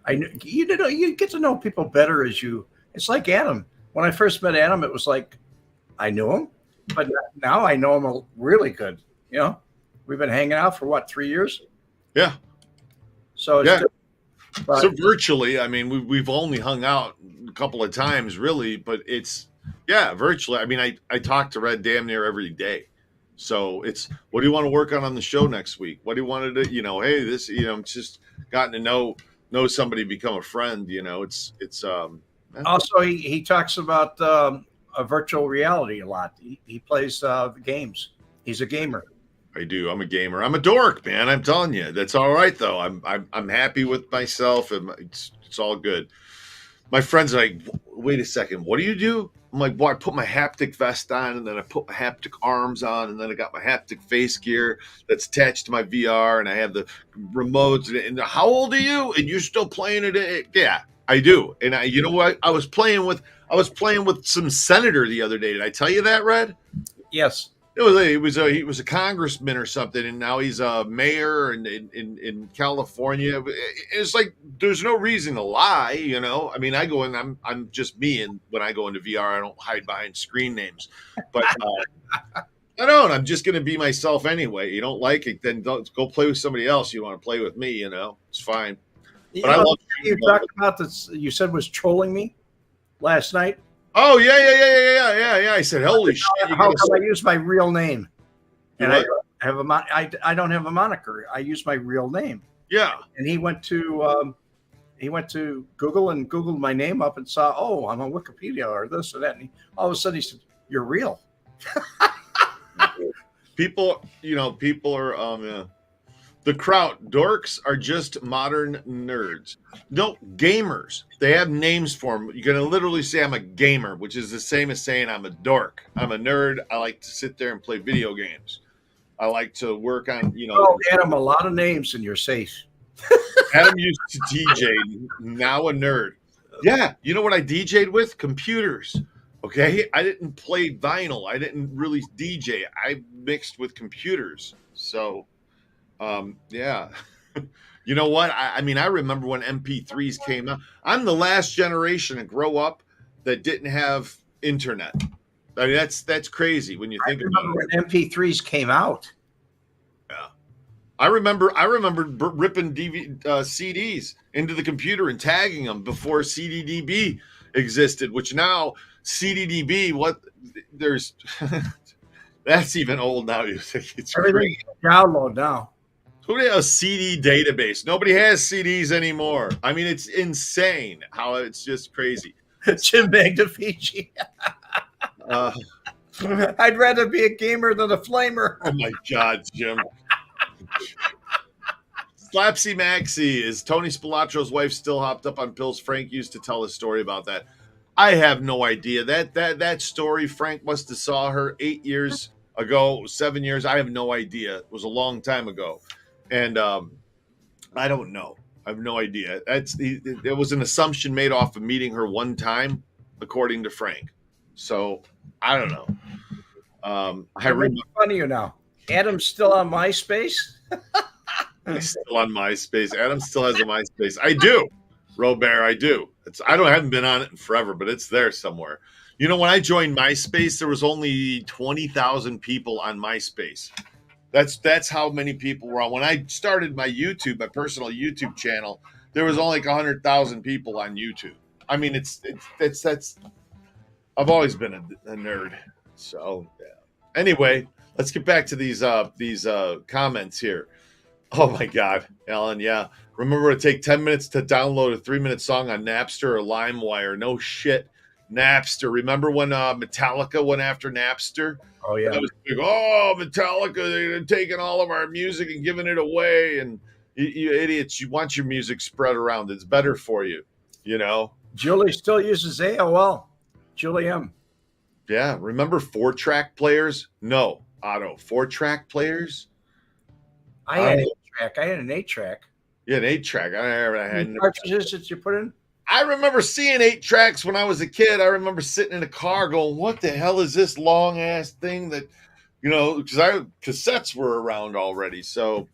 [SPEAKER 3] you get to know people better as you, it's like Adam. When I first met Adam, it was like, I knew him, but now I know him really good. We've been hanging out for 3 years?
[SPEAKER 1] Yeah.
[SPEAKER 3] So it's
[SPEAKER 1] but, so virtually, we've only hung out a couple of times, really, but it's virtually. I talk to Red damn near every day. So it's, what do you want to work on the show next week? What do you want to do? Hey, this, just gotten to know somebody, become a friend. It's
[SPEAKER 3] also he talks about a virtual reality a lot. He plays games. He's a gamer.
[SPEAKER 1] I do. I'm a gamer. I'm a dork, man. I'm telling you. That's all right, though. I'm happy with myself, and it's all good. My friends are like, wait a second, what do you do? I'm like, well, I put my haptic vest on, and then I put my haptic arms on, and then I got my haptic face gear that's attached to my VR, and I have the remotes. And how old are you? And you're still playing it? Yeah, I do. And you know what? I was playing with some senator the other day. Did I tell you that, Red?
[SPEAKER 3] Yes.
[SPEAKER 1] He was a congressman or something, and now he's a mayor in California. It's like there's no reason to lie, I go in, I'm just me, and when I go into VR, I don't hide behind screen names. But I don't. I'm just going to be myself anyway. You don't like it, then don't go play with somebody else. You want to play with me, it's fine. But I love
[SPEAKER 3] you talked about this. You said was trolling me last night.
[SPEAKER 1] Oh yeah. I said, holy shit!
[SPEAKER 3] How come I use my real name? And I don't have a moniker. I use my real name.
[SPEAKER 1] Yeah.
[SPEAKER 3] And he went to Google and Googled my name up and saw, oh, I'm on Wikipedia or this or that. And all of a sudden he said, "You're real."
[SPEAKER 1] People are the crowd. Dorks are just modern nerds. No, gamers. They have names for them. You're going to literally say I'm a gamer, which is the same as saying I'm a dork. I'm a nerd. I like to sit there and play video games. I like to work on,
[SPEAKER 3] Oh, Adam, a lot of names and you're safe.
[SPEAKER 1] Adam used to DJ, now a nerd. Yeah, you know what I DJ'd with? Computers. Okay? I didn't play vinyl. I didn't really DJ. I mixed with computers. So... yeah. You know what? I remember when MP3s came out. I'm the last generation to grow up that didn't have internet. That's crazy when you think about it.
[SPEAKER 3] When MP3s came out.
[SPEAKER 1] Yeah. I remember ripping CDs into the computer and tagging them before CDDB existed, which now CDDB, there's that's even old now. You think it's
[SPEAKER 3] everything download now.
[SPEAKER 1] Who has a CD database? Nobody has CDs anymore. I mean, it's insane how it's just crazy.
[SPEAKER 3] Jim Magnifici.
[SPEAKER 1] Uh,
[SPEAKER 3] I'd rather be a gamer than a flamer.
[SPEAKER 1] oh my God, Jim. Slapsy Maxie, is Tony Spilotro's wife still hopped up on pills? Frank used to tell a story about that. I have no idea. That story, Frank must have saw her 8 years ago, 7 years. I have no idea. It was a long time ago. And I don't know. I have no idea. It was an assumption made off of meeting her one time, according to Frank. So I don't know. I remember
[SPEAKER 3] funny you now. Adam's still on MySpace.
[SPEAKER 1] He's still on MySpace. Adam still has a MySpace. I do, Robert. I do. I haven't been on it in forever, but it's there somewhere. You know, when I joined MySpace, there was only 20,000 people on MySpace. That's how many people were on. When I started my YouTube, my personal YouTube channel, there was only like 100,000 people on YouTube. I mean, that's. I've always been a nerd. So yeah. Anyway, let's get back to these comments here. Oh my God, Alan. Yeah. Remember to take 10 minutes to download a 3-minute song on Napster or LimeWire. No shit. Napster. Remember when Metallica went after Napster?
[SPEAKER 3] Oh, yeah.
[SPEAKER 1] It was like, oh, Metallica, they're taking all of our music and giving it away. And you idiots, you want your music spread around. It's better for you, you know?
[SPEAKER 3] Julie still uses AOL. Julie M.
[SPEAKER 1] Yeah. Remember 4-track players? No, Otto. 4-track players?
[SPEAKER 3] I had an 8-track. I had an 8-track.
[SPEAKER 1] Yeah, an 8-track. I had
[SPEAKER 3] cartridges that you put in?
[SPEAKER 1] I remember seeing 8-tracks when I was a kid. I remember sitting in a car going, what the hell is this long ass thing that, you know, because cassettes were around already. So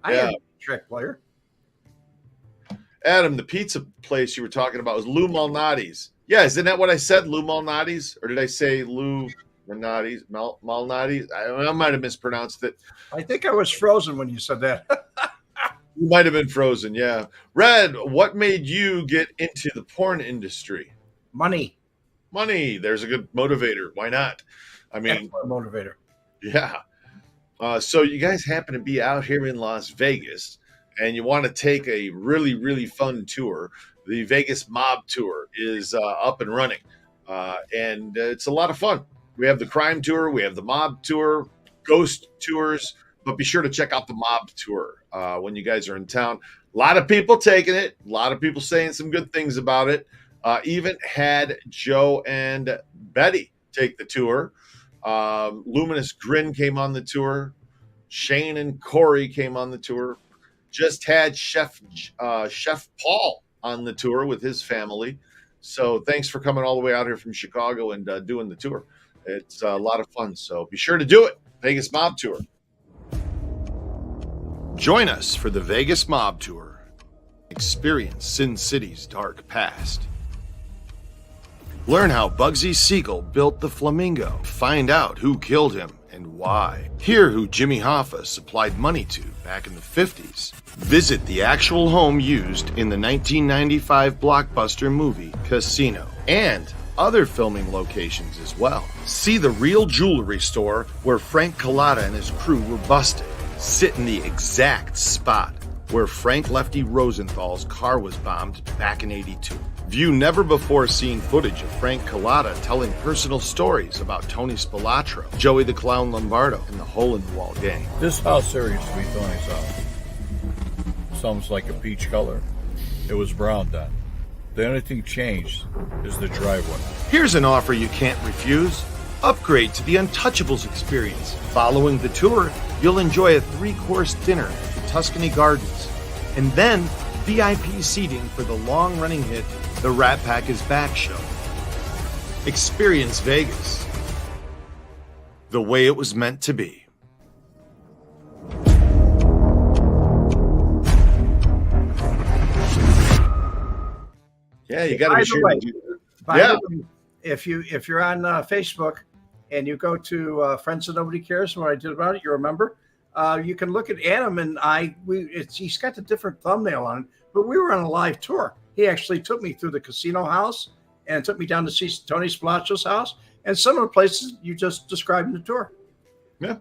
[SPEAKER 3] I had an 8-track player.
[SPEAKER 1] Adam, the pizza place you were talking about was Lou Malnati's. Yeah, isn't that what I said? Lou Malnati's? Or did I say Lou Malnati's? Malnati's? I might have mispronounced it.
[SPEAKER 3] I think I was frozen when you said that.
[SPEAKER 1] You might have been frozen, yeah. Red, what made you get into the porn industry?
[SPEAKER 3] Money.
[SPEAKER 1] There's a good motivator. Why not? I mean,
[SPEAKER 3] motivator.
[SPEAKER 1] Yeah. So you guys happen to be out here in Las Vegas and you want to take a really, really fun tour. The Vegas Mob Tour is up and running. And it's a lot of fun. We have the crime tour. We have the mob tour, ghost tours. But be sure to check out the mob tour when you guys are in town. A lot of people taking it. A lot of people saying some good things about it. Even had Joe and Betty take the tour. Luminous Grin came on the tour. Shane and Corey came on the tour. Just had Chef Paul on the tour with his family. So thanks for coming all the way out here from Chicago and doing the tour. It's a lot of fun. So be sure to do it. Vegas Mob Tour. Join us for the Vegas Mob Tour. Experience Sin City's dark past. Learn how Bugsy Siegel built the Flamingo. Find out who killed him and why. Hear who Jimmy Hoffa supplied money to back in the 50s. Visit the actual home used in the 1995 blockbuster movie Casino. And other filming locations as well. See the real jewelry store where Frank Collada and his crew were busted. Sit in the exact spot where Frank Lefty Rosenthal's car was bombed back in '82. View never-before-seen footage of Frank Collada telling personal stories about Tony Spilotro, Joey the Clown Lombardo, and the Hole-in-the-Wall Gang.
[SPEAKER 2] This house here used to be Tony's house. Sounds like a peach color. It was brown then. The only thing changed is the driveway.
[SPEAKER 1] Here's an offer you can't refuse. Upgrade to the Untouchables experience. Following the tour, you'll enjoy a 3-course dinner at the Tuscany Gardens. And then VIP seating for the long-running hit, The Rat Pack is Back show. Experience Vegas the way it was meant to be. Yeah, you got to be sure to do that. Yeah.
[SPEAKER 3] If you're on Facebook and you go to Friends of Nobody Cares, what I did about it, you remember? You can look at Adam and I. He's got a different thumbnail on it, but we were on a live tour. He actually took me through the casino house and took me down to see Tony Spilotro's house and some of the places you just described in the tour.
[SPEAKER 1] Yeah.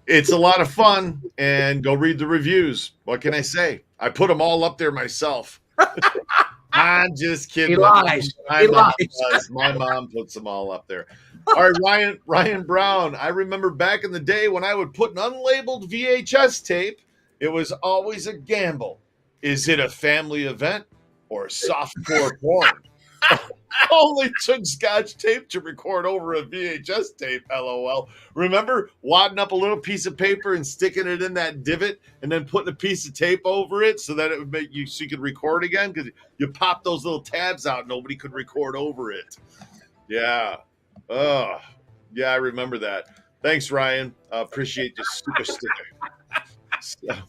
[SPEAKER 1] It's a lot of fun, and go read the reviews. What can I say? I put them all up there myself. I'm just kidding.
[SPEAKER 3] He lies.
[SPEAKER 1] My mom does. My mom puts them all up there. All right, Ryan Brown. I remember back in the day when I would put an unlabeled VHS tape, it was always a gamble. Is it a family event or softcore porn? Only took Scotch tape to record over a VHS tape, LOL. Remember wadding up a little piece of paper and sticking it in that divot and then putting a piece of tape over it so that it would make you so you could record again? Because you pop those little tabs out, nobody could record over it. Yeah. Oh, yeah, I remember that. Thanks, Ryan. Appreciate the super sticker.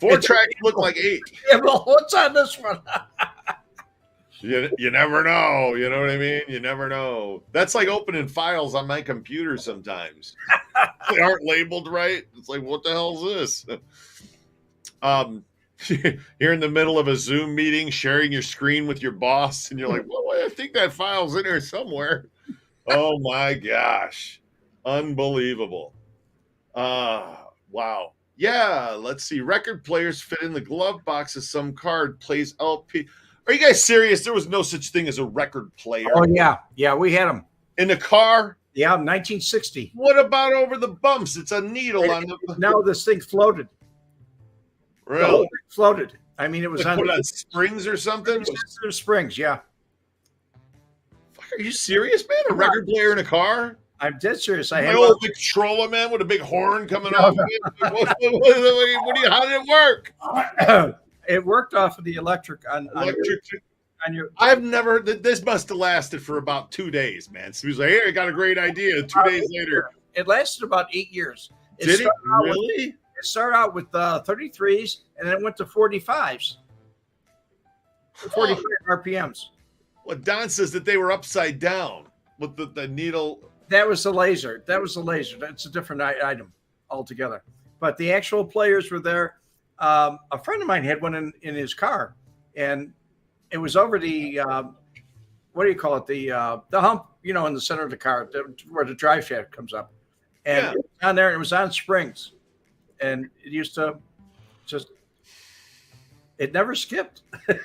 [SPEAKER 1] 4 tracks look like 8.
[SPEAKER 3] Yeah, well, what's on this one?
[SPEAKER 1] You never know. You know what I mean? You never know. That's like opening files on my computer sometimes. They aren't labeled right. It's like, what the hell is this? You're in the middle of a Zoom meeting, sharing your screen with your boss, and you're like, well, I think that file's in there somewhere. Oh, my gosh. Unbelievable. Wow. Yeah, let's see. Record players fit in the glove box of some card, plays LP. Are you guys serious? There was no such thing as a record player.
[SPEAKER 3] Oh, yeah. Yeah, we had them.
[SPEAKER 1] In the car?
[SPEAKER 3] Yeah, 1960.
[SPEAKER 1] What about over the bumps? It's a needle on the...
[SPEAKER 3] No, this thing floated.
[SPEAKER 1] Really?
[SPEAKER 3] The whole thing floated. I mean, it was
[SPEAKER 1] put on springs or something?
[SPEAKER 3] Springs, yeah.
[SPEAKER 1] Fuck, are you serious, man? A record player in a car?
[SPEAKER 3] I'm dead serious. I
[SPEAKER 1] My
[SPEAKER 3] had
[SPEAKER 1] old Victrola, man, with a big horn coming off of it. How did it work?
[SPEAKER 3] It worked off of the electric on your.
[SPEAKER 1] I've never. This must have lasted for about 2 days, man. So he was like, "Here, I got a great idea." 2 days later,
[SPEAKER 3] it lasted about 8 years.
[SPEAKER 1] Did it really?
[SPEAKER 3] It started out with 33s, and then it went to 45s. 45 RPMs.
[SPEAKER 1] Well, Don says that they were upside down with the needle.
[SPEAKER 3] That was the laser. That's a different item altogether. But the actual players were there. A friend of mine had one in his car, and it was over the what do you call it? The hump, in the center of the car, where the drive shaft comes up, and it was on there. And it was on springs, and it used to it never skipped.
[SPEAKER 1] I've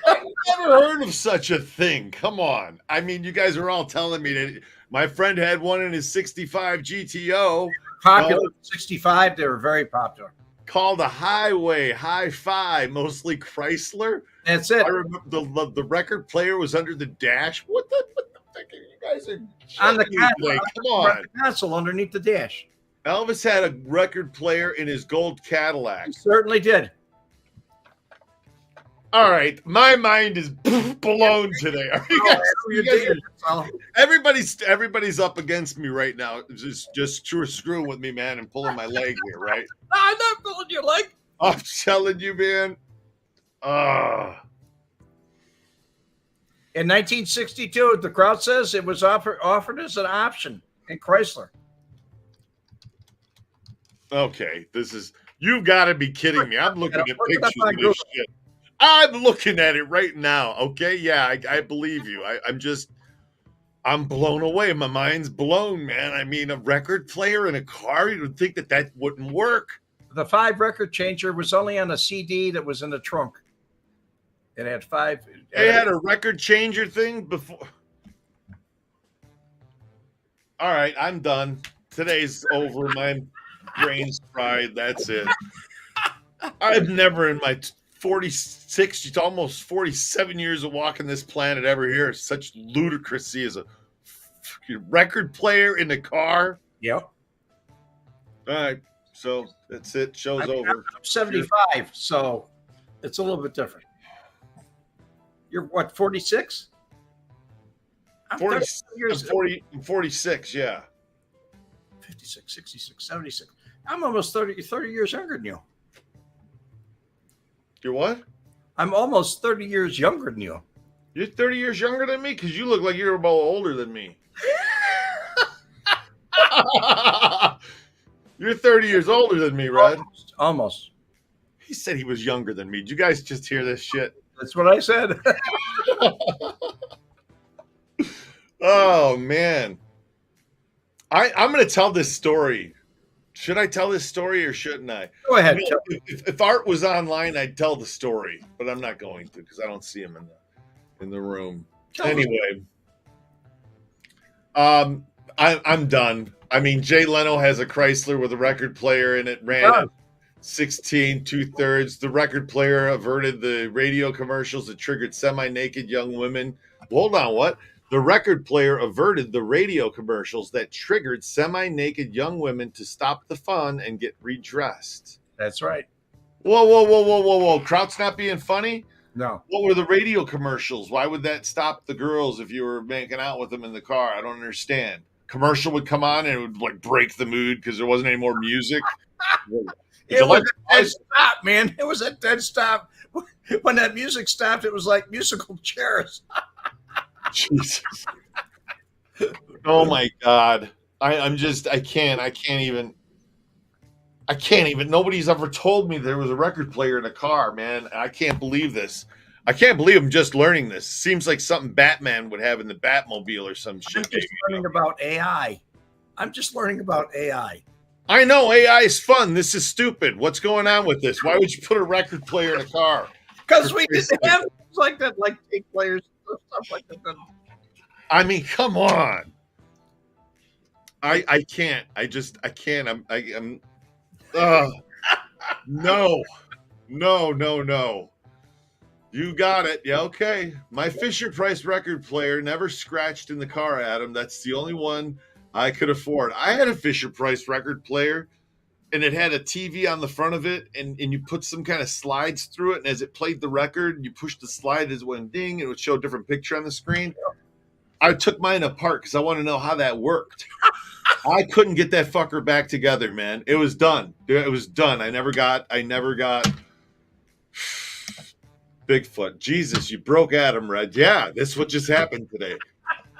[SPEAKER 1] never heard of such a thing. Come on, I mean, you guys are all telling me that. My friend had one in his 65 GTO.
[SPEAKER 3] Popular 65, they were very popular.
[SPEAKER 1] Called a Highway Hi-Fi, mostly Chrysler.
[SPEAKER 3] That's it.
[SPEAKER 1] I remember the record player was under the dash. What the fuck are you guys are
[SPEAKER 3] on the console?
[SPEAKER 1] Come on,
[SPEAKER 3] the console underneath the dash.
[SPEAKER 1] Elvis had a record player in his gold Cadillac.
[SPEAKER 3] He certainly did.
[SPEAKER 1] All right, my mind is blown today. Are you guys, everybody's up against me right now. Just screwing with me, man, and pulling my leg here, right?
[SPEAKER 3] No, I'm not pulling your leg.
[SPEAKER 1] I'm telling you, man.
[SPEAKER 3] In 1962, the crowd says it was offered as an option in Chrysler.
[SPEAKER 1] Okay, you've got to be kidding me. I'm looking at pictures of this shit. I'm looking at it right now. Okay, yeah, I believe you. I'm blown away. My mind's blown, man. I mean, a record player in a car, you would think that wouldn't work.
[SPEAKER 3] The 5 record changer was only on a CD that was in the trunk. It had 5.
[SPEAKER 1] They had a record changer thing before. All right, I'm done. Today's over. My brain's fried. That's it. I've never in my 46, almost 47 years of walking this planet ever hear such ludicrousy as a record player in the car.
[SPEAKER 3] Yep.
[SPEAKER 1] All right, so that's it. Show's over.
[SPEAKER 3] I'm 75, so it's a little bit different. You're what, 46? I'm
[SPEAKER 1] 46, yeah.
[SPEAKER 3] 56, 66, 76. I'm almost 30 years younger than you.
[SPEAKER 1] You're what?
[SPEAKER 3] I'm almost 30 years younger than you.
[SPEAKER 1] You're 30 years younger than me? Because you look like you're about older than me. You're 30 years older than me, Red.
[SPEAKER 3] Almost.
[SPEAKER 1] He said he was younger than me. Did you guys just hear this shit?
[SPEAKER 3] That's what I said.
[SPEAKER 1] Oh, man. I'm going to tell this story Should I tell this story or shouldn't I?
[SPEAKER 3] Go ahead.
[SPEAKER 1] You know, if Art was online, I'd tell the story, but I'm not going to because I don't see him in the room. Anyway, I'm done. I mean, Jay Leno has a Chrysler with a record player in it, ran at 16 2/3. The record player averted the radio commercials that triggered semi-naked young women. Hold on, what? The record player averted the radio commercials that triggered semi-naked young women to stop the fun and get redressed.
[SPEAKER 3] That's right.
[SPEAKER 1] Whoa. Kraut's not being funny?
[SPEAKER 3] No.
[SPEAKER 1] What were the radio commercials? Why would that stop the girls if you were making out with them in the car? I don't understand. Commercial would come on and it would like break the mood because there wasn't any more music.
[SPEAKER 3] It was a dead stop, man. It was a dead stop. When that music stopped, it was like musical chairs.
[SPEAKER 1] Jesus. Oh my God. I can't even. Nobody's ever told me there was a record player in a car, man. I can't believe this. I can't believe I'm just learning this. Seems like something Batman would have in the Batmobile or some shit.
[SPEAKER 3] I'm just learning about AI.
[SPEAKER 1] I know AI is fun. This is stupid. What's going on with this? Why would you put a record player in a car?
[SPEAKER 3] Because we didn't have things like that, like tape players and stuff like that.
[SPEAKER 1] I mean, come on. I can't. I can't. I'm. No. You got it. Yeah, okay. My Fisher-Price record player never scratched in the car, Adam. That's the only one I could afford. I had a Fisher-Price record player, and it had a TV on the front of it, and you put some kind of slides through it, and as it played the record, you pushed the slide as it went ding, and it would show a different picture on the screen. I took mine apart because I want to know how that worked. I couldn't get that fucker back together, man. It was done. I never got Bigfoot. Jesus, you broke Adam, Red. Yeah, that's what just happened today.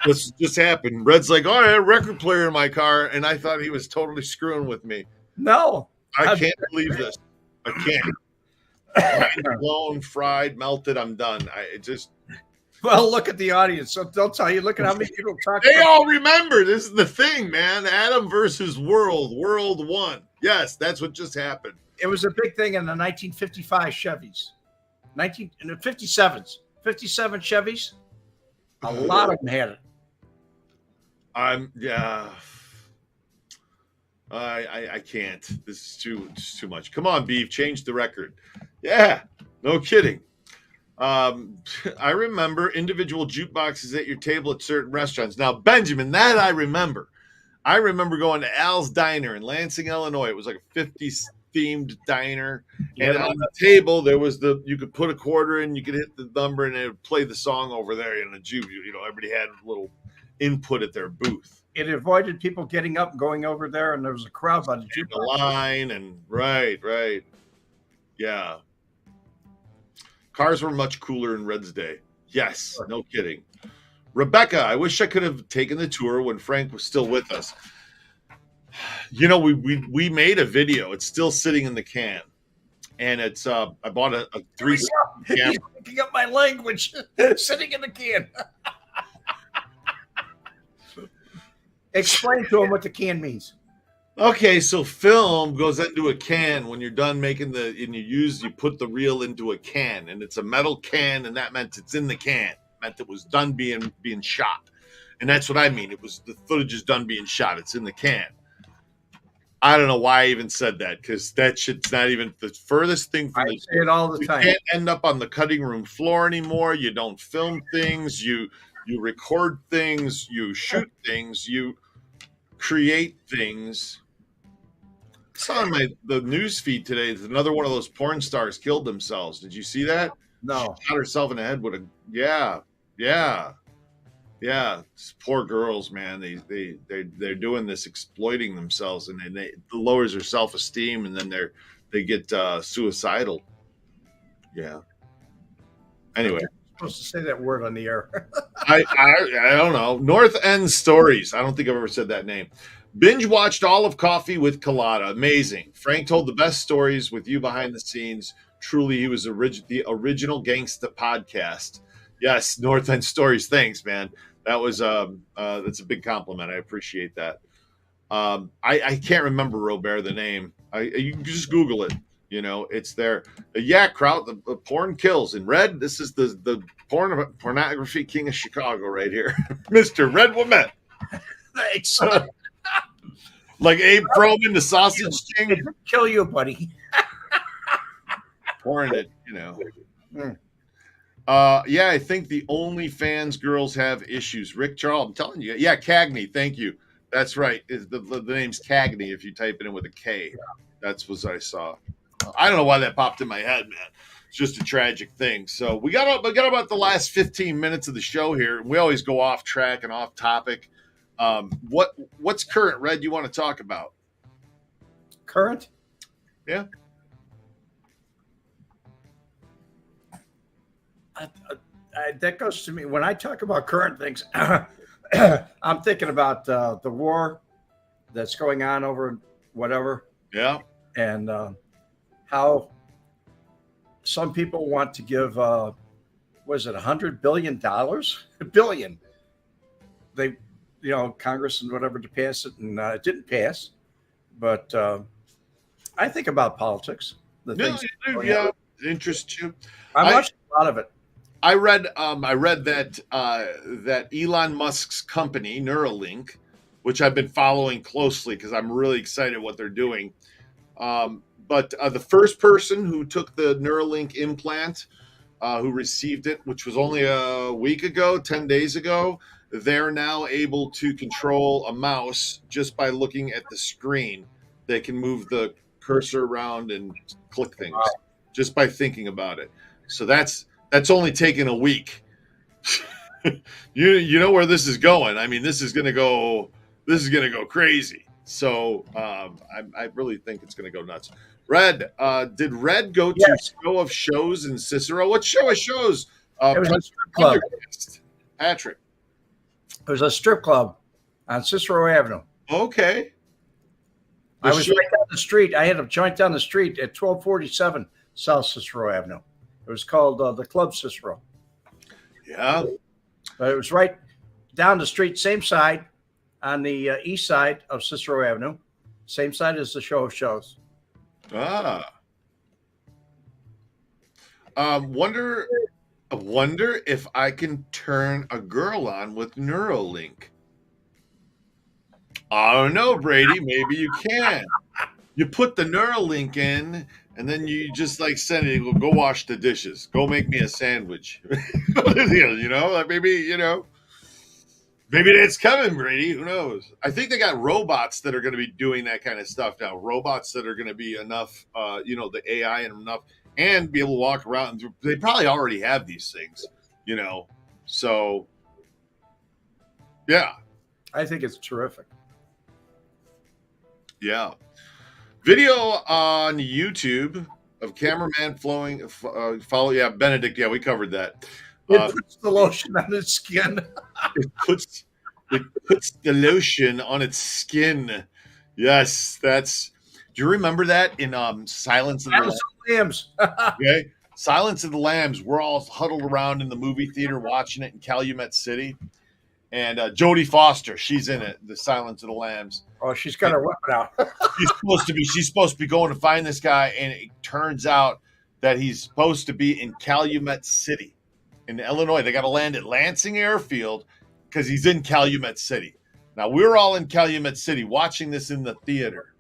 [SPEAKER 1] This just happened. Red's like, oh, I had a record player in my car, and I thought he was totally screwing with me.
[SPEAKER 3] No.
[SPEAKER 1] I can't believe this. I can't. Blown, fried, melted. I'm done.
[SPEAKER 3] Well, look at the audience. So they'll tell you, look at how many people talk.
[SPEAKER 1] They all remember. This is the thing, man. Adam versus World. World won. Yes, that's what just happened.
[SPEAKER 3] It was a big thing in the 1955 Chevys. 57s. 57 Chevys. A lot of them had it.
[SPEAKER 1] I can't. This is too much. Come on, Beef. Change the record. Yeah, no kidding. I remember individual jukeboxes at your table at certain restaurants. Now, Benjamin, that I remember. I remember going to Al's Diner in Lansing, Illinois. It was like a 50s themed diner. And on the table, there was you could put a quarter in, you could hit the number, and it would play the song over there in the juke. Everybody had a little input at their booth.
[SPEAKER 3] It avoided people getting up and going over there, and there was a crowd by the jukebox.
[SPEAKER 1] Line and right. Yeah. Cars were much cooler in Red's day. Yes, no kidding. Rebecca, I wish I could have taken the tour when Frank was still with us. We made a video. It's still sitting in the can. And it's I bought a 360 camera.
[SPEAKER 3] He's picking up my language. Sitting in the can. Explain to him what the can means.
[SPEAKER 1] Okay, so film goes into a can when you're done making you put the reel into a can, and it's a metal can, and that meant it's in the can. It meant it was done being shot. And that's what I mean. It was the footage is done being shot. It's in the can. I don't know why I even said that, because that shit's not even the furthest thing from
[SPEAKER 3] I say it all the time.
[SPEAKER 1] You can't end up on the cutting room floor anymore. You don't film things, you record things, you shoot things, you create things. I saw on the news feed today that another one of those porn stars killed themselves. Did you see that?
[SPEAKER 3] No.
[SPEAKER 1] She shot herself in the head with yeah. These poor girls, man. They're doing this, exploiting themselves, and it lowers their self-esteem, and then they get suicidal. Yeah. Anyway.
[SPEAKER 3] I'm supposed to say that word on the air.
[SPEAKER 1] I don't know. North End Stories. I don't think I've ever said that name. Binge watched all of Coffee with Colada. Amazing. Frank told the best stories with you behind the scenes. Truly, he was the original Gangsta podcast. Yes, North End Stories. Thanks, man. That was that's a big compliment. I appreciate that. I can't remember Robert the name. You can just Google it. It's there. Yeah, Kraut, the porn kills. In red, this is the pornography king of Chicago right here, Mister Red Wemette.
[SPEAKER 3] Thanks.
[SPEAKER 1] Like Abe Froman, the sausage king.
[SPEAKER 3] It didn't kill you, buddy.
[SPEAKER 1] Pouring it, Yeah, I think the OnlyFans girls have issues. Rick Charles, I'm telling you. Yeah, Cagney, thank you. That's right. The name's Cagney if you type it in with a K. That's what I saw. I don't know why that popped in my head, man. It's just a tragic thing. So we got about the last 15 minutes of the show here. We always go off track and off topic. What's current, Red, you want to talk about?
[SPEAKER 3] Current?
[SPEAKER 1] Yeah.
[SPEAKER 3] That goes to me. When I talk about current things, I'm thinking about the war that's going on over whatever.
[SPEAKER 1] Yeah.
[SPEAKER 3] And how some people want to give, was it $100 billion? A billion. They, Congress and whatever to pass it, and it didn't pass. But I think about politics.
[SPEAKER 1] Yeah, interest you.
[SPEAKER 3] I watched a lot of it.
[SPEAKER 1] I read that Elon Musk's company Neuralink, which I've been following closely because I'm really excited what they're doing. But the first person who took the Neuralink implant, who received it, which was only a week ago, 10 days ago, they're now able to control a mouse just by looking at the screen. They can move the cursor around and click things just by thinking about it. So that's only taken a week. You know where this is going. I mean, this is gonna go crazy. So I really think it's gonna go nuts. Red, did Red go to Show of Shows in Cicero? What show of shows?
[SPEAKER 3] It was a strip club.
[SPEAKER 1] Patrick.
[SPEAKER 3] It was a strip club on Cicero Avenue.
[SPEAKER 1] Okay.
[SPEAKER 3] I was right down the street. I had a joint down the street at 1247 South Cicero Avenue. It was called the Club Cicero.
[SPEAKER 1] Yeah.
[SPEAKER 3] But it was right down the street, same side on the east side of Cicero Avenue, same side as the Show of Shows.
[SPEAKER 1] Wonder if I can turn a girl on with Neuralink. I don't know, Brady. Maybe you can. You put the Neuralink in, and then you just send it. Go wash the dishes. Go make me a sandwich. Maybe that's coming, Brady. Who knows? I think they got robots that are going to be doing that kind of stuff now. Robots that are going to be enough, the AI and enough, and be able to walk around. They probably already have these things, So, yeah.
[SPEAKER 3] I think it's terrific.
[SPEAKER 1] Yeah. Video on YouTube of cameraman follow. Yeah, Benedict. Yeah, we covered that.
[SPEAKER 3] It puts the lotion on its skin.
[SPEAKER 1] it puts the lotion on its skin. Yes, that's. Do you remember that in Silence of the
[SPEAKER 3] Lambs?
[SPEAKER 1] Okay, Silence of the Lambs. We're all huddled around in the movie theater watching it in Calumet City, and Jodie Foster, she's in it. The Silence of the Lambs.
[SPEAKER 3] Oh, she's got her weapon out.
[SPEAKER 1] She's supposed to be going to find this guy, and it turns out that he's supposed to be in Calumet City in Illinois. They got to land at Lansing Airfield because he's in Calumet City. Now, we're all in Calumet City watching this in the theater.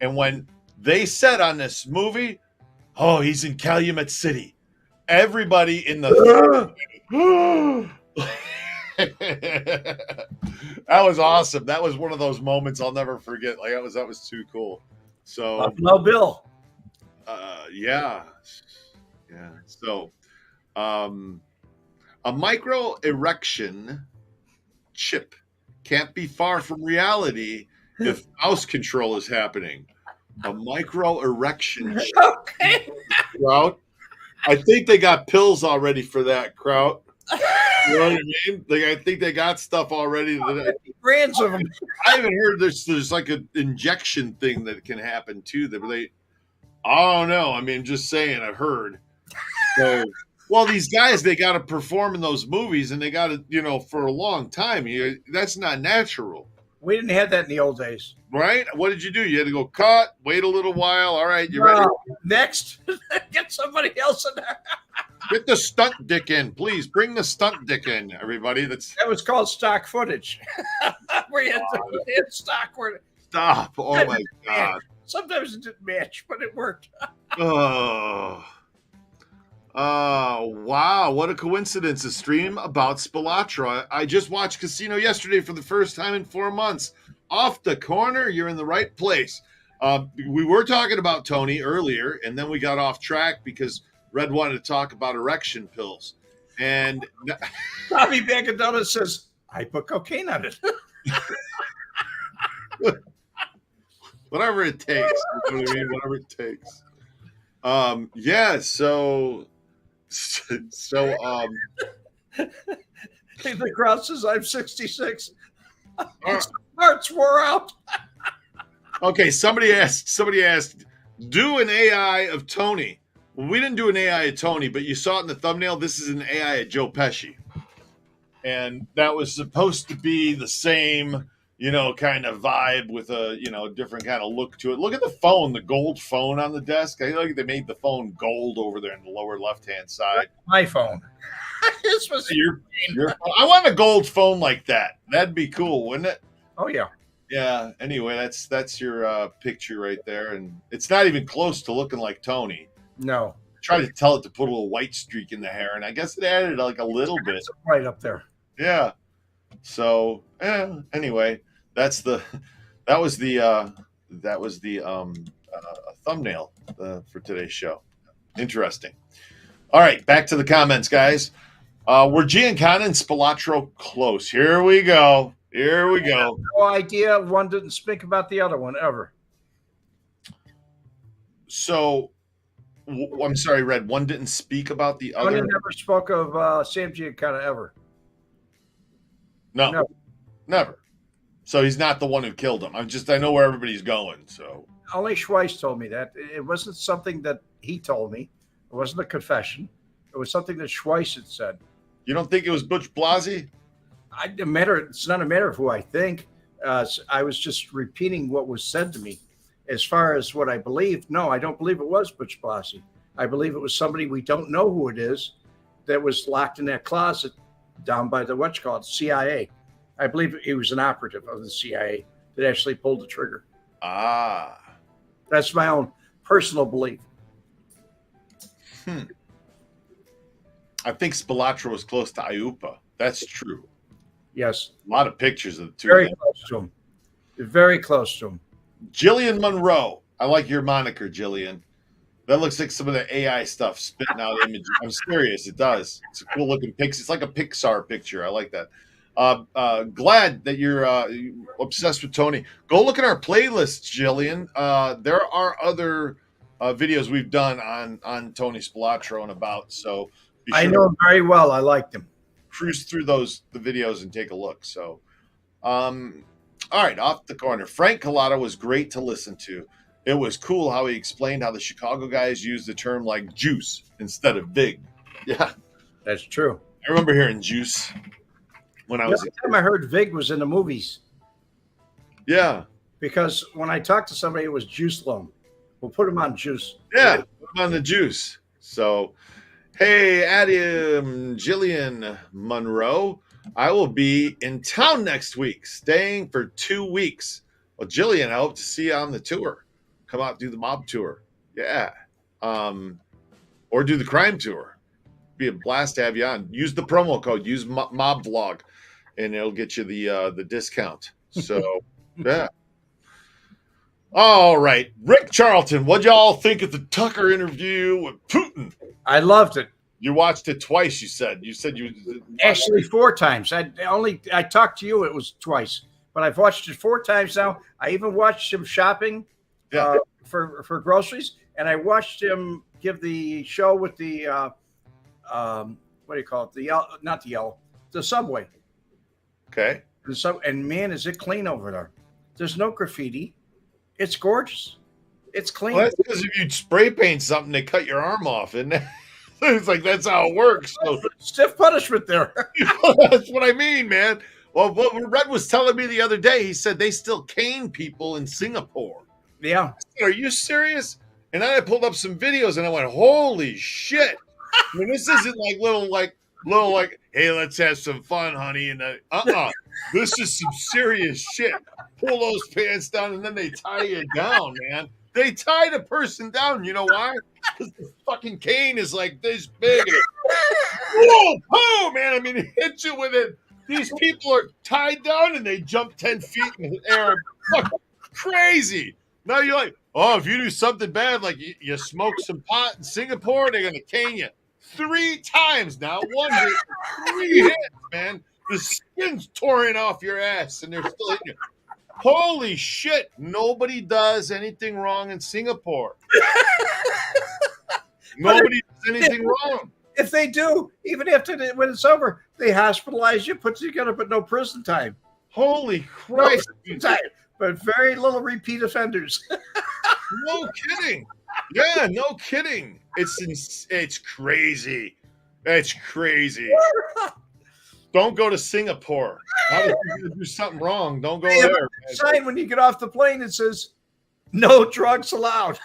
[SPEAKER 1] And when they said on this movie, oh, he's in Calumet City, everybody in the that was awesome. That was one of those moments I'll never forget. That was too cool. So
[SPEAKER 3] Buffalo Bill.
[SPEAKER 1] Yeah. So a micro erection chip can't be far from reality if mouse control is happening. A micro erection chip.
[SPEAKER 3] Okay.
[SPEAKER 1] Kraut. I think they got pills already for that, Kraut. You know what I mean? I think they got stuff already.
[SPEAKER 3] Brands of them.
[SPEAKER 1] I haven't heard there's like an injection thing that can happen too. I don't know. I mean, just saying, I've heard. So, well, these guys, they got to perform in those movies, and they got to, for a long time. That's not natural.
[SPEAKER 3] We didn't have that in the old days.
[SPEAKER 1] Right? What did you do? You had to go cut, wait a little while. All right, you ready?
[SPEAKER 3] Next, get somebody else in there.
[SPEAKER 1] Get the stunt dick in, please. Bring the stunt dick in, everybody. That
[SPEAKER 3] was called stock footage. Where you had stock.
[SPEAKER 1] Stop. Oh, my God.
[SPEAKER 3] Sometimes it didn't match, but it worked.
[SPEAKER 1] Oh, wow. What a coincidence. A stream about Spilotro. I just watched Casino yesterday for the first time in 4 months. Off the corner, you're in the right place. We were talking about Tony earlier, and then we got off track because Red wanted to talk about erection pills. And
[SPEAKER 3] Bobby Bagadona says, I put cocaine on it.
[SPEAKER 1] Whatever it takes. You know what I mean? Whatever it takes. Yeah, so
[SPEAKER 3] the crowd says I'm 66. Hearts wore out.
[SPEAKER 1] Okay, somebody asked, do an AI of Tony. Well, we didn't do an AI of Tony, but you saw it in the thumbnail. This is an AI of Joe Pesci. And that was supposed to be the same, kind of vibe with a, different kind of look to it. Look at the phone, the gold phone on the desk. I like they made the phone gold over there in the lower left-hand side.
[SPEAKER 3] My phone. This was
[SPEAKER 1] your I want a gold phone like that. That'd be cool, wouldn't it?
[SPEAKER 3] Oh, yeah.
[SPEAKER 1] Yeah. Anyway, that's your picture right there. And it's not even close to looking like Tony.
[SPEAKER 3] No.
[SPEAKER 1] I tried to tell it to put a little white streak in the hair, and I guess it added like a little bit.
[SPEAKER 3] Right up there.
[SPEAKER 1] Yeah. So anyway, that was the thumbnail for today's show. Interesting. All right, back to the comments, guys. Were Giancana and Spilotro close? Here we go.
[SPEAKER 3] No idea. One didn't speak about the other one ever.
[SPEAKER 1] So, I'm sorry, Red. One didn't speak about the other.
[SPEAKER 3] One never spoke of Sam Giancana ever.
[SPEAKER 1] No, never. So he's not the one who killed him. I know where everybody's going. So
[SPEAKER 3] only Schweiss told me that. It wasn't something that he told me. It wasn't a confession. It was something that Schweiss had said.
[SPEAKER 1] You don't think it was Butch Blasey?
[SPEAKER 3] It's not a matter of who I think. I was just repeating what was said to me. As far as what I believe, no, I don't believe it was Butch Blasey. I believe it was somebody we don't know who it is that was locked in that closet down by the CIA. I believe he was an operative of the CIA that actually pulled the trigger.
[SPEAKER 1] Ah.
[SPEAKER 3] That's my own personal belief.
[SPEAKER 1] I think Spilotro was close to Aiuppa. That's true.
[SPEAKER 3] Yes.
[SPEAKER 1] A lot of pictures of the two.
[SPEAKER 3] Very close to him. Very close to him.
[SPEAKER 1] Jillian Monroe. I like your moniker, Jillian. That looks like some of the AI stuff spitting out images. I'm serious. It does. It's a cool looking picture. It's like a Pixar picture. I like that. Glad that you're obsessed with Tony. Go look at our playlists, Jillian. There are other videos we've done on Tony Spilotro and about. So
[SPEAKER 3] I know him very well. I liked him.
[SPEAKER 1] Cruise through the videos and take a look. So, all right, off the corner. Frank Collada was great to listen to. It was cool how he explained how the Chicago guys use the term like juice instead of big. Yeah,
[SPEAKER 3] that's true.
[SPEAKER 1] I remember hearing juice when I was.
[SPEAKER 3] The time I heard Vig was in the movies.
[SPEAKER 1] Yeah,
[SPEAKER 3] because when I talked to somebody, it was juice loan. We'll put him on juice.
[SPEAKER 1] Yeah, put him on the juice. So, hey, Adam, Jillian Monroe, I will be in town next week, staying for 2 weeks. Well, Jillian, I hope to see you on the tour. Come out, do the mob tour. Yeah. Or do the crime tour. Be a blast to have you on. Use the promo code. Use mob vlog, and it'll get you the discount. So, yeah. All right. Rick Charlton, what'd y'all think of the Tucker interview with Putin?
[SPEAKER 3] I loved it.
[SPEAKER 1] You watched it twice, you said. You said you
[SPEAKER 3] actually 4 times. I talked to you, it was twice. But I've watched it 4 times now. I even watched him shopping for groceries, and I watched him give the show with the what do you call it? The subway.
[SPEAKER 1] Okay.
[SPEAKER 3] And man, is it clean over there. There's no graffiti. It's gorgeous. It's clean.
[SPEAKER 1] Well, that's because if you spray paint something, they cut your arm off, isn't it? It's like that's how it works. So
[SPEAKER 3] stiff punishment there.
[SPEAKER 1] That's what I mean, man. Well, what Red was telling me the other day, he said they still cane people in Singapore.
[SPEAKER 3] Yeah.
[SPEAKER 1] Are you serious? And then I pulled up some videos and I went, holy shit. I mean, this isn't like little, hey, let's have some fun, honey. And this is some serious shit. Pull those pants down and then they tie you down, man. They tie the person down. You know why? Because the fucking cane is like this big. Whoa, man. I mean, it hits you with it. These people are tied down and they jump 10 feet in the air. Fucking crazy. Now you're like, oh, if you do something bad, like you smoke some pot in Singapore, they're going to cane you 3 times now. 1 hit, 3 hits, man. The skin's touring off your ass and they're still hitting you. Holy shit. Nobody does anything wrong in Singapore. Nobody does anything wrong.
[SPEAKER 3] If they do, even after when it's over, they hospitalize you, put you together, but no prison time.
[SPEAKER 1] Holy Christ.
[SPEAKER 3] No time, but very little repeat offenders.
[SPEAKER 1] No kidding. Yeah, no kidding. It's crazy. It's crazy. Don't go to Singapore. If you're going to do something wrong, don't go there.
[SPEAKER 3] Sign when you get off the plane, it says, no drugs allowed.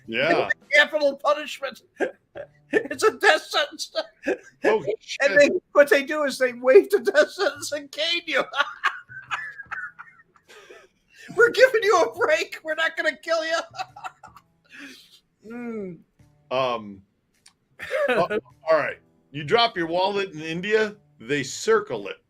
[SPEAKER 1] Yeah.
[SPEAKER 3] Capital punishment. It's a death sentence.
[SPEAKER 1] Oh,
[SPEAKER 3] and what they do is they waive the death sentence and cane you. We're giving you a break. We're not going to kill you.
[SPEAKER 1] All right. You drop your wallet in India, they circle it.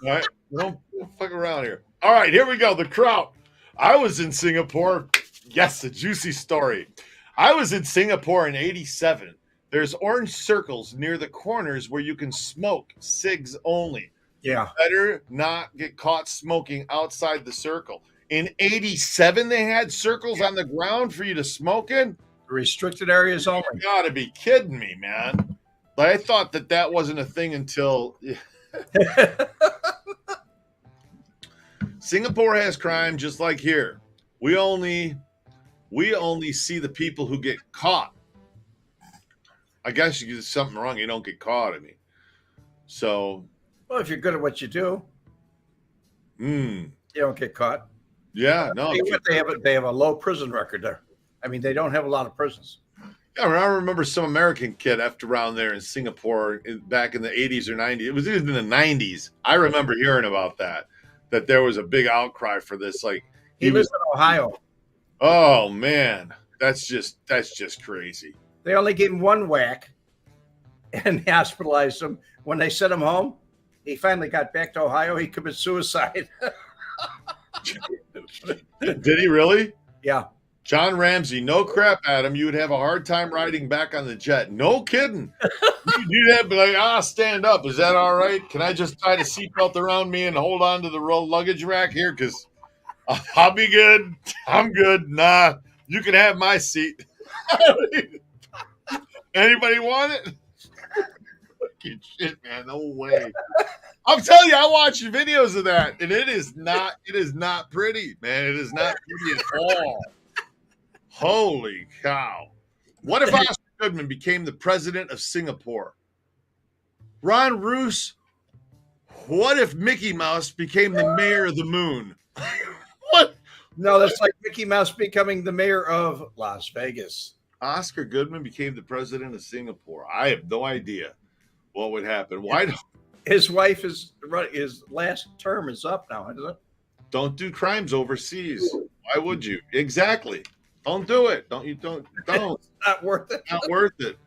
[SPEAKER 1] All right. Don't fuck around here. All right. Here we go. The Kraut. I was in Singapore. Yes, a juicy story. I was in Singapore in 87. There's orange circles near the corners where you can smoke, cigs only.
[SPEAKER 3] Yeah.
[SPEAKER 1] Better not get caught smoking outside the circle. In 87, they had circles on the ground for you to smoke in?
[SPEAKER 3] Restricted areas only.
[SPEAKER 1] You gotta be kidding me, man. But I thought that wasn't a thing until... Singapore has crime just like here. We only see the people who get caught. I guess you do something wrong, you don't get caught. I mean, so.
[SPEAKER 3] Well, if you're good at what you do, you don't get caught.
[SPEAKER 1] Yeah, no.
[SPEAKER 3] They have a low prison record there. I mean, they don't have a lot of prisons.
[SPEAKER 1] Yeah, I remember some American kid after around there in Singapore back in the 80s or 90s. It was even in the 90s. I remember hearing about that there was a big outcry for this. Like
[SPEAKER 3] he lives in Ohio.
[SPEAKER 1] Oh man, that's just crazy.
[SPEAKER 3] They only gave him 1 whack and hospitalized him. When they sent him home, he finally got back to Ohio. He committed suicide.
[SPEAKER 1] Did he really?
[SPEAKER 3] Yeah.
[SPEAKER 1] John Ramsey, no crap, Adam. You would have a hard time riding back on the jet. No kidding. You do that, be like, stand up. Is that all right? Can I just tie the seatbelt around me and hold on to the luggage rack here? Because I'll be good. I'm good. Nah, you can have my seat. Anybody want it? Fucking shit, man. No way. I'm telling you, I watched videos of that, and it is not pretty, man. It is not pretty at all. Holy cow. What if Oscar Goodman became the president of Singapore? Ron Roos, what if Mickey Mouse became the mayor of the moon? What?
[SPEAKER 3] No, that's like Mickey Mouse becoming the mayor of Las Vegas.
[SPEAKER 1] Oscar Goodman became the president of Singapore. I have no idea what would happen. Why don't
[SPEAKER 3] his his last term is up now, isn't it?
[SPEAKER 1] Don't do crimes overseas. Why would you? Exactly. Don't do it. Don't.
[SPEAKER 3] It's not worth it.
[SPEAKER 1] Not worth it.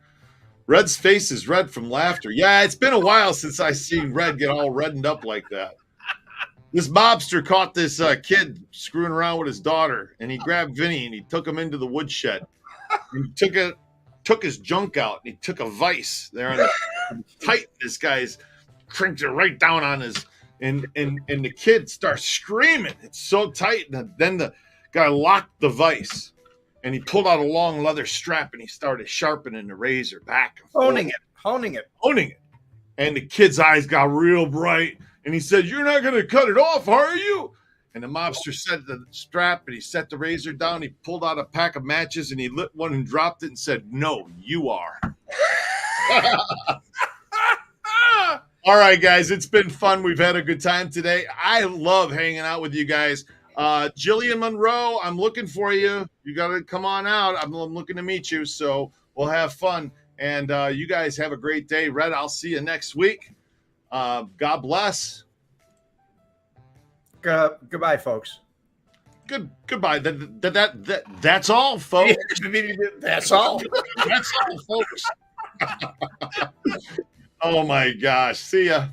[SPEAKER 1] Red's face is red from laughter. Yeah, it's been a while since I seen Red get all reddened up like that. This mobster caught this kid screwing around with his daughter, and he grabbed Vinny and he took him into the woodshed. He took his junk out, and he took a vice there on the tight. This guy's cranked it right down on his, and the kid starts screaming. It's so tight, and then the guy locked the vice. And he pulled out a long leather strap and he started sharpening the razor back and forth.
[SPEAKER 3] Honing it.
[SPEAKER 1] And the kid's eyes got real bright. And he said, "You're not going to cut it off, are you?" And the mobster set the strap and he set the razor down. He pulled out a pack of matches and he lit one and dropped it and said, "No, you are." All right, guys, it's been fun. We've had a good time today. I love hanging out with you guys. Jillian Monroe, I'm looking for you. You got to come on out. I'm looking to meet you, so we'll have fun. And you guys have a great day. Red, I'll see you next week. God bless.
[SPEAKER 3] Goodbye, folks.
[SPEAKER 1] Goodbye. That's all, folks.
[SPEAKER 3] That's all.
[SPEAKER 1] That's all, folks. Oh my gosh. See ya.